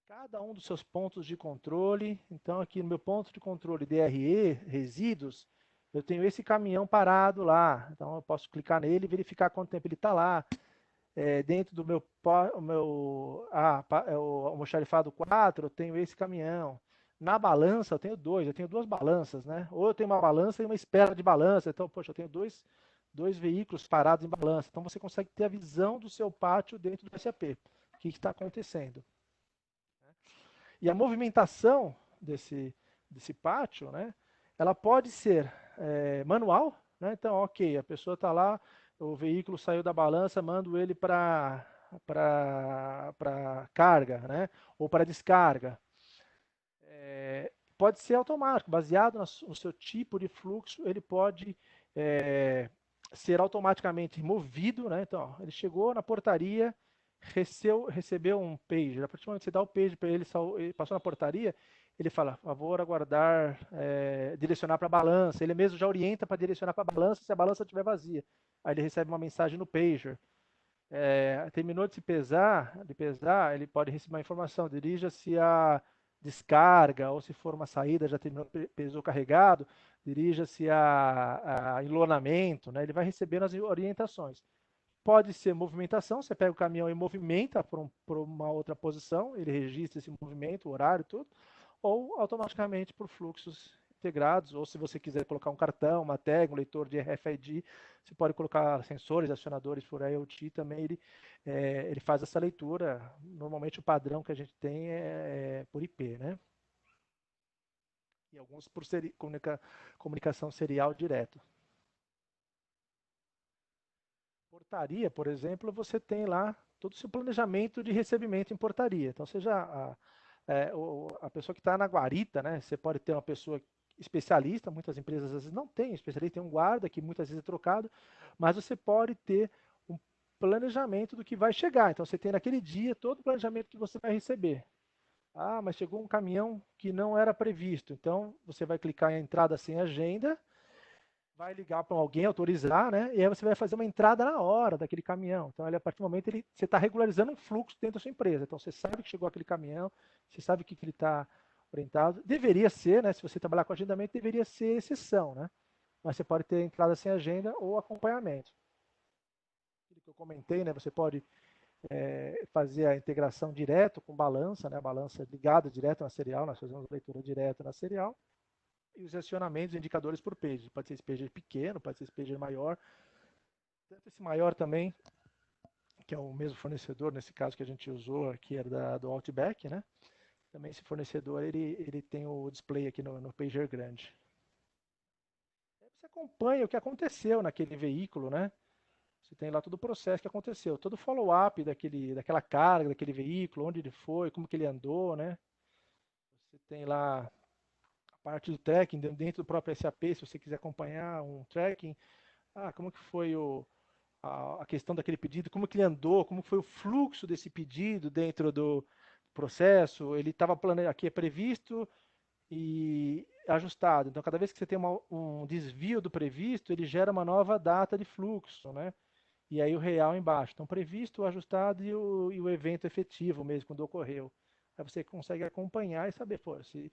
Cada um dos seus pontos de controle. Então, aqui no meu ponto de controle DRE, resíduos, eu tenho esse caminhão parado lá. Então, eu posso clicar nele e verificar quanto tempo ele está lá. Dentro do meu almoxarifado 4, eu tenho esse caminhão. Na balança, eu tenho duas balanças, né? Ou eu tenho uma balança e uma espera de balança. Então, poxa, eu tenho dois veículos parados em balança. Então, você consegue ter a visão do seu pátio dentro do SAP. O que está acontecendo? E a movimentação desse pátio, né? Ela pode ser manual, né? Então, ok, a pessoa está lá, o veículo saiu da balança, mando ele para carga, né? Ou para descarga. Pode ser automático, baseado no seu tipo de fluxo, ele pode ser automaticamente movido, né? Então, ó, ele chegou na portaria, recebeu um pager. A partir do momento que você dá o pager para ele, ele passou na portaria, ele fala, favor aguardar, direcionar para a balança. Ele mesmo já orienta para direcionar para a balança se a balança estiver vazia. Aí ele recebe uma mensagem no pager. Terminou de pesar, ele pode receber uma informação, dirija-se a descarga, ou se for uma saída, já terminou, pesou carregado, dirija-se a enlonamento, né? Ele vai recebendo as orientações. Pode ser movimentação, você pega o caminhão e movimenta para uma outra posição, ele registra esse movimento, o horário, tudo, ou automaticamente por fluxos integrados, ou se você quiser colocar um cartão, uma tag, um leitor de RFID, você pode colocar sensores, acionadores por IoT também, ele faz essa leitura. Normalmente o padrão que a gente tem é por IP, né? E alguns por comunicação serial direto. Portaria, por exemplo, você tem lá todo o seu planejamento de recebimento em portaria. Então, seja a pessoa que está na guarita, né? Você pode ter uma pessoa especialista, muitas empresas às vezes não têm especialista, tem um guarda que muitas vezes é trocado, mas você pode ter um planejamento do que vai chegar. Então, você tem naquele dia todo o planejamento que você vai receber. Ah, mas chegou um caminhão que não era previsto. Então, você vai clicar em entrada sem agenda, vai ligar para alguém, autorizar, né? E aí você vai fazer uma entrada na hora daquele caminhão. Então, a partir do momento, você está regularizando um fluxo dentro da sua empresa. Então, você sabe que chegou aquele caminhão, você sabe que ele está orientado. Deveria ser, né? Se você trabalhar com agendamento, deveria ser exceção, né? Mas você pode ter entrada sem agenda ou acompanhamento. Aquilo que eu comentei, né? Você pode fazer a integração direto com balança, né? A balança ligada direto na serial, nós fazemos leitura direta na serial. E os acionamentos, indicadores por page. Pode ser esse page pequeno, pode ser esse page maior. Tanto esse maior também, que é o mesmo fornecedor, nesse caso que a gente usou aqui, era do Outback, né? Também esse fornecedor, ele tem o display aqui no pager grande. Aí você acompanha o que aconteceu naquele veículo, né? Você tem lá todo o processo que aconteceu, todo o follow-up daquela carga, daquele veículo, onde ele foi, como que ele andou, né? Você tem lá a parte do tracking dentro do próprio SAP, se você quiser acompanhar um tracking, como que foi a questão daquele pedido, como que ele andou, como foi o fluxo desse pedido dentro do processo, ele estava aqui é previsto e ajustado. Então, cada vez que você tem um desvio do previsto, ele gera uma nova data de fluxo, né? E aí o real embaixo. Então, previsto, ajustado e o evento efetivo mesmo, quando ocorreu. Aí você consegue acompanhar e saber, pô, se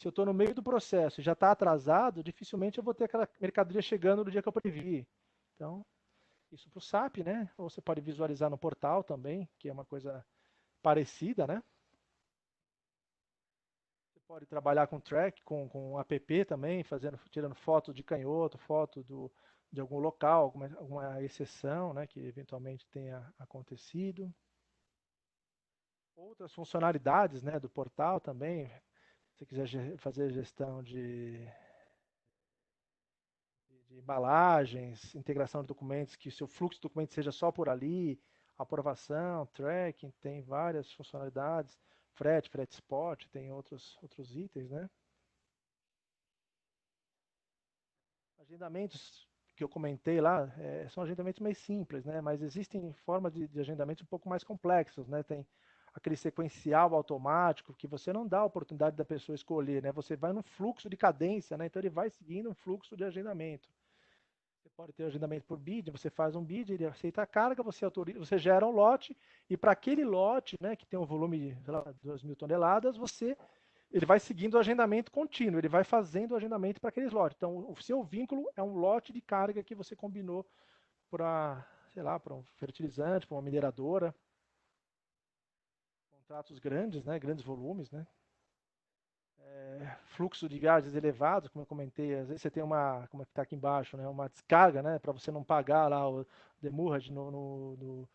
eu estou no meio do processo e já está atrasado, dificilmente eu vou ter aquela mercadoria chegando no dia que eu previ. Então, isso para o SAP, né? Ou você pode visualizar no portal também, que é uma coisa parecida, né? Você pode trabalhar com track, com app também, tirando foto de canhoto, foto de algum local, alguma exceção, né, que eventualmente tenha acontecido. Outras funcionalidades, né, do portal também, se você quiser fazer gestão de embalagens, integração de documentos, que o seu fluxo de documentos seja só por ali, aprovação, tracking, tem várias funcionalidades, frete spot, tem outros itens, né? Agendamentos que eu comentei lá são agendamentos mais simples, né? Mas existem formas de agendamentos um pouco mais complexos, né? Tem aquele sequencial automático que você não dá a oportunidade da pessoa escolher, né? Você vai num fluxo de cadência, né? Então ele vai seguindo um fluxo de agendamento. Você pode ter agendamento por bid, você faz um bid, ele aceita a carga, você autoriza, você gera um lote e para aquele lote, né, que tem um volume de, sei lá, 2.000 toneladas, ele vai seguindo o agendamento contínuo, ele vai fazendo o agendamento para aqueles lotes. Então, o seu vínculo é um lote de carga que você combinou para, sei lá, para um fertilizante, para uma mineradora, contratos grandes, né, grandes volumes, né, fluxo de viagens elevados, como eu comentei, às vezes você tem uma, como é que está aqui embaixo, né, uma descarga, né, para você não pagar lá o demurrage no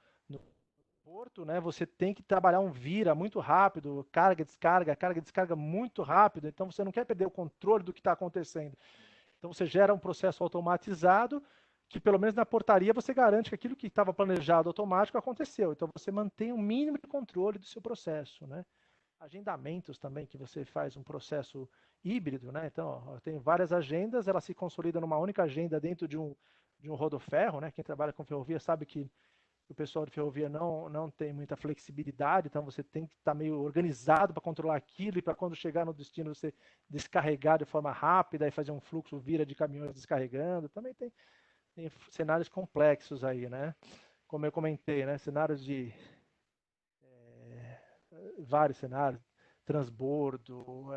porto, né, você tem que trabalhar um vira muito rápido, carga, descarga muito rápido, então você não quer perder o controle do que está acontecendo. Então você gera um processo automatizado que pelo menos na portaria você garante que aquilo que estava planejado automático aconteceu. Então você mantém um mínimo de controle do seu processo, né? Agendamentos também, que você faz um processo híbrido, né? Então, ó, eu tenho várias agendas, ela se consolida numa única agenda dentro de um rodoferro, né? Quem trabalha com ferrovia sabe que o pessoal de ferrovia não tem muita flexibilidade, então você tem que estar meio organizado para controlar aquilo e para quando chegar no destino você descarregar de forma rápida e fazer um fluxo vira de caminhões descarregando. Também tem cenários complexos aí, né? Como eu comentei, né? Cenários de vários cenários, transbordo,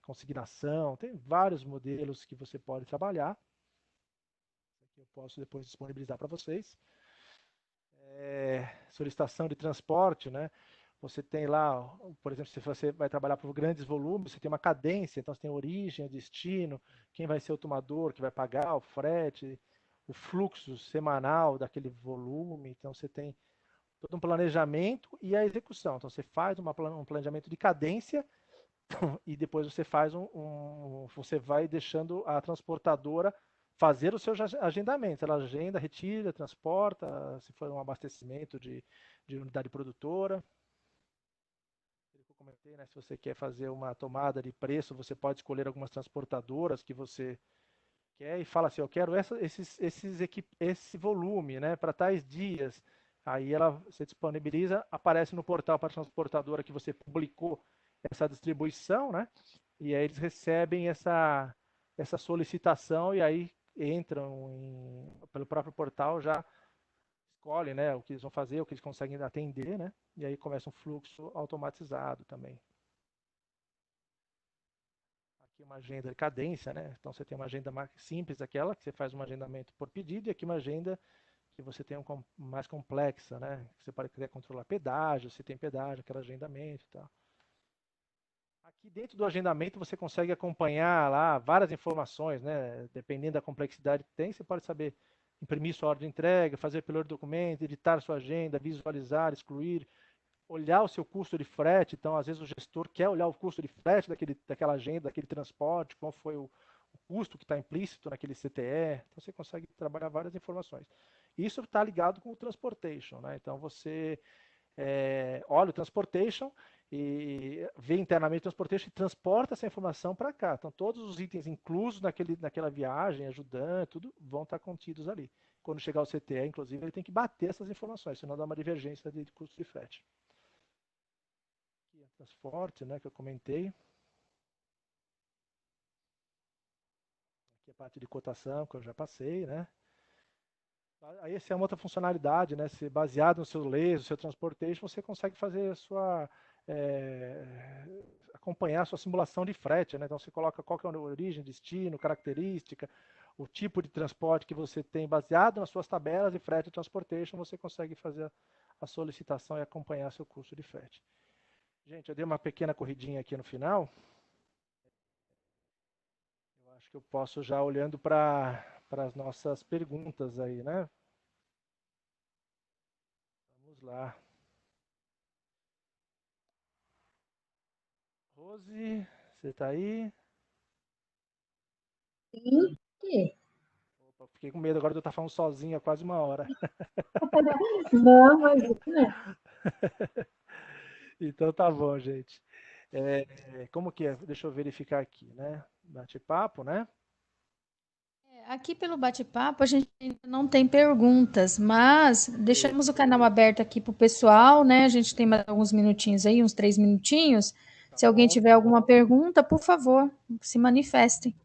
consignação, tem vários modelos que você pode trabalhar. Que eu posso depois disponibilizar para vocês. Solicitação de transporte, né? Você tem lá, por exemplo, se você vai trabalhar por grandes volumes, você tem uma cadência, então você tem origem, destino, quem vai ser o tomador, que vai pagar o frete, o fluxo semanal daquele volume, então você tem todo um planejamento e a execução. Então você faz um planejamento de cadência e depois você faz você vai deixando a transportadora fazer os seus agendamentos. Ela agenda, retira, transporta, se for um abastecimento de unidade produtora. Eu comentei, né, se você quer fazer uma tomada de preço, você pode escolher algumas transportadoras que você quer e fala assim, eu quero esse volume, né, para tais dias. Aí você disponibiliza, aparece no portal para a transportadora que você publicou essa distribuição, né? E aí eles recebem essa solicitação e aí entram pelo próprio portal, já escolhem, né, o que eles vão fazer, o que eles conseguem atender, né? E aí começa um fluxo automatizado também. Aqui uma agenda de cadência, né? Então você tem uma agenda mais simples, aquela que você faz um agendamento por pedido, e aqui uma agenda que você tem mais complexa, né? Você pode querer controlar pedágio, se tem pedágio, aquele agendamento e tal. Aqui dentro do agendamento você consegue acompanhar lá várias informações, né? Dependendo da complexidade que tem, você pode saber imprimir sua ordem de entrega, fazer pelo documento, editar sua agenda, visualizar, excluir, olhar o seu custo de frete. Então, às vezes o gestor quer olhar o custo de frete daquela agenda, daquele transporte, qual foi o custo que está implícito naquele CTE. Então, você consegue trabalhar várias informações. Isso está ligado com o transportation, né? Então, você olha o transportation e vê internamente o transportation e transporta essa informação para cá. Então, todos os itens inclusos naquela viagem, ajudante, tudo vão estar contidos ali. Quando chegar o CTE, inclusive, ele tem que bater essas informações, senão dá uma divergência de custo de frete. Aqui é transporte, né, que eu comentei. Aqui é a parte de cotação, que eu já passei, né. Aí essa é uma outra funcionalidade, né? Se baseado no seu laser, no seu transportation, você consegue fazer a sua acompanhar a sua simulação de frete, né? Então você coloca qual que é a origem, destino, característica, o tipo de transporte que você tem baseado nas suas tabelas de frete e transportation, você consegue fazer a solicitação e acompanhar seu custo de frete. Gente, eu dei uma pequena corridinha aqui no final. Eu acho que eu posso já olhando para as nossas perguntas aí, né? Vamos lá. Rose, você está aí? Sim. Opa, Fiquei com medo agora de eu estar falando sozinho há quase uma hora. Não, imagina. Então tá bom, gente. Como que é? Deixa eu verificar aqui, né? Bate-papo, né? Aqui pelo bate-papo a gente ainda não tem perguntas, mas E, deixamos o canal aberto aqui para o pessoal, né? A gente tem mais alguns minutinhos aí, uns 3 minutinhos. tá Se alguém bom. tiver alguma pergunta, por favor, se manifestem.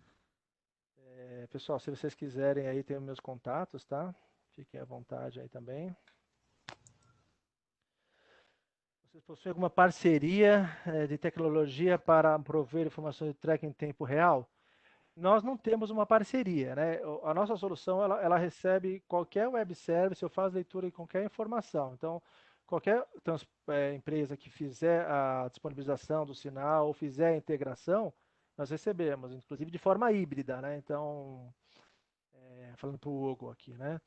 Pessoal, se vocês quiserem aí, tem os meus contatos, tá? Fiquem à vontade aí também. Vocês possuem alguma parceria de tecnologia para prover informações de tracking em tempo real? Nós não temos uma parceria, né? A nossa solução, ela recebe qualquer web service, eu faço leitura de qualquer informação. Então, qualquer empresa que fizer a disponibilização do sinal ou fizer a integração, nós recebemos, inclusive de forma híbrida, né? Então, falando para o Hugo aqui, né?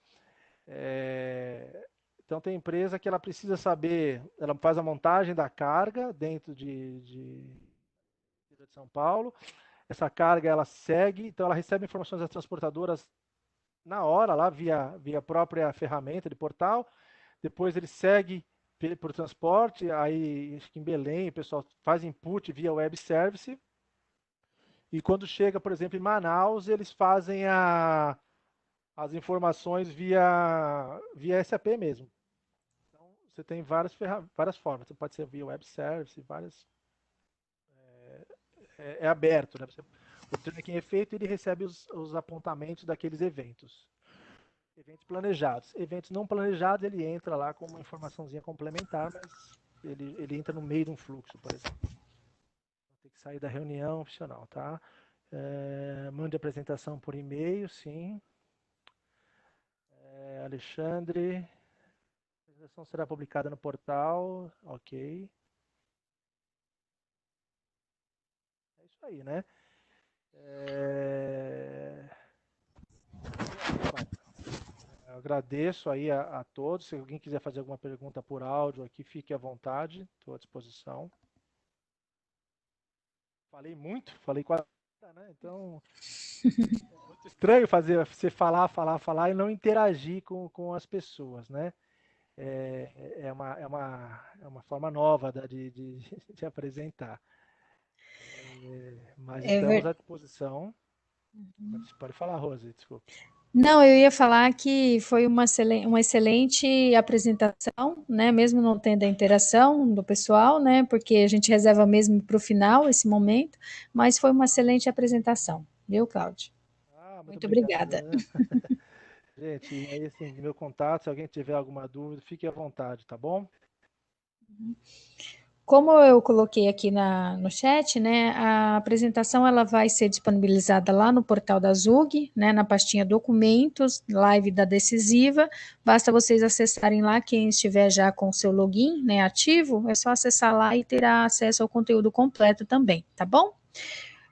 É, então tem empresa que ela precisa saber, ela faz a montagem da carga dentro de São Paulo. Essa carga ela segue, então ela recebe informações das transportadoras na hora, lá via própria ferramenta de portal. Depois ele segue por transporte, aí acho que em Belém o pessoal faz input via web service. E quando chega, por exemplo, em Manaus, eles fazem as informações via SAP mesmo. Então, você tem várias formas. Você pode ser via web service, várias. É aberto, né? O tracking é feito e ele recebe os apontamentos daqueles eventos. Eventos planejados. Eventos não planejados, ele entra lá com uma informaçãozinha complementar, mas ele entra no meio de um fluxo, por exemplo. Tem que sair da reunião opcional, tá? Mande apresentação por e-mail, sim. Alexandre, a apresentação será publicada no portal, ok. É isso aí, né? É... Eu agradeço aí a todos. Se alguém quiser fazer alguma pergunta por áudio aqui, fique à vontade, estou à disposição. Falei muito, falei quase, né? Então, é muito estranho fazer você falar e não interagir com as pessoas, né? É uma forma nova de apresentar. Mas É estamos ver... à disposição. Pode falar, Rose, desculpe. Não, eu ia falar que foi uma excelente apresentação, né? Mesmo não tendo a interação do pessoal, né? Porque a gente reserva mesmo para o final esse momento, mas foi uma excelente apresentação, viu, Cláudio? Muito Muito obrigado, obrigada. né? Gente, e aí, assim, meu contato, se alguém tiver alguma dúvida, fique à vontade, tá bom? Como eu coloquei aqui no chat, né, a apresentação ela vai ser disponibilizada lá no portal da Zug, né, na pastinha documentos, live da decisiva. Basta vocês acessarem lá, quem estiver já com o seu login, né, ativo, é só acessar lá e terá acesso ao conteúdo completo também, tá bom?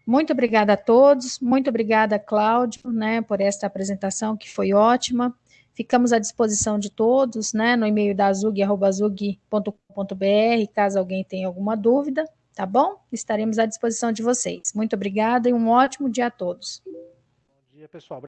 Muito obrigada a todos, muito obrigada, Cláudio, né, por esta apresentação que foi ótima. Ficamos à disposição de todos, né, no e-mail da azug@azug.com.br, caso alguém tenha alguma dúvida, tá bom? Estaremos à disposição de vocês. Muito obrigada e um ótimo dia a todos. Bom dia, pessoal.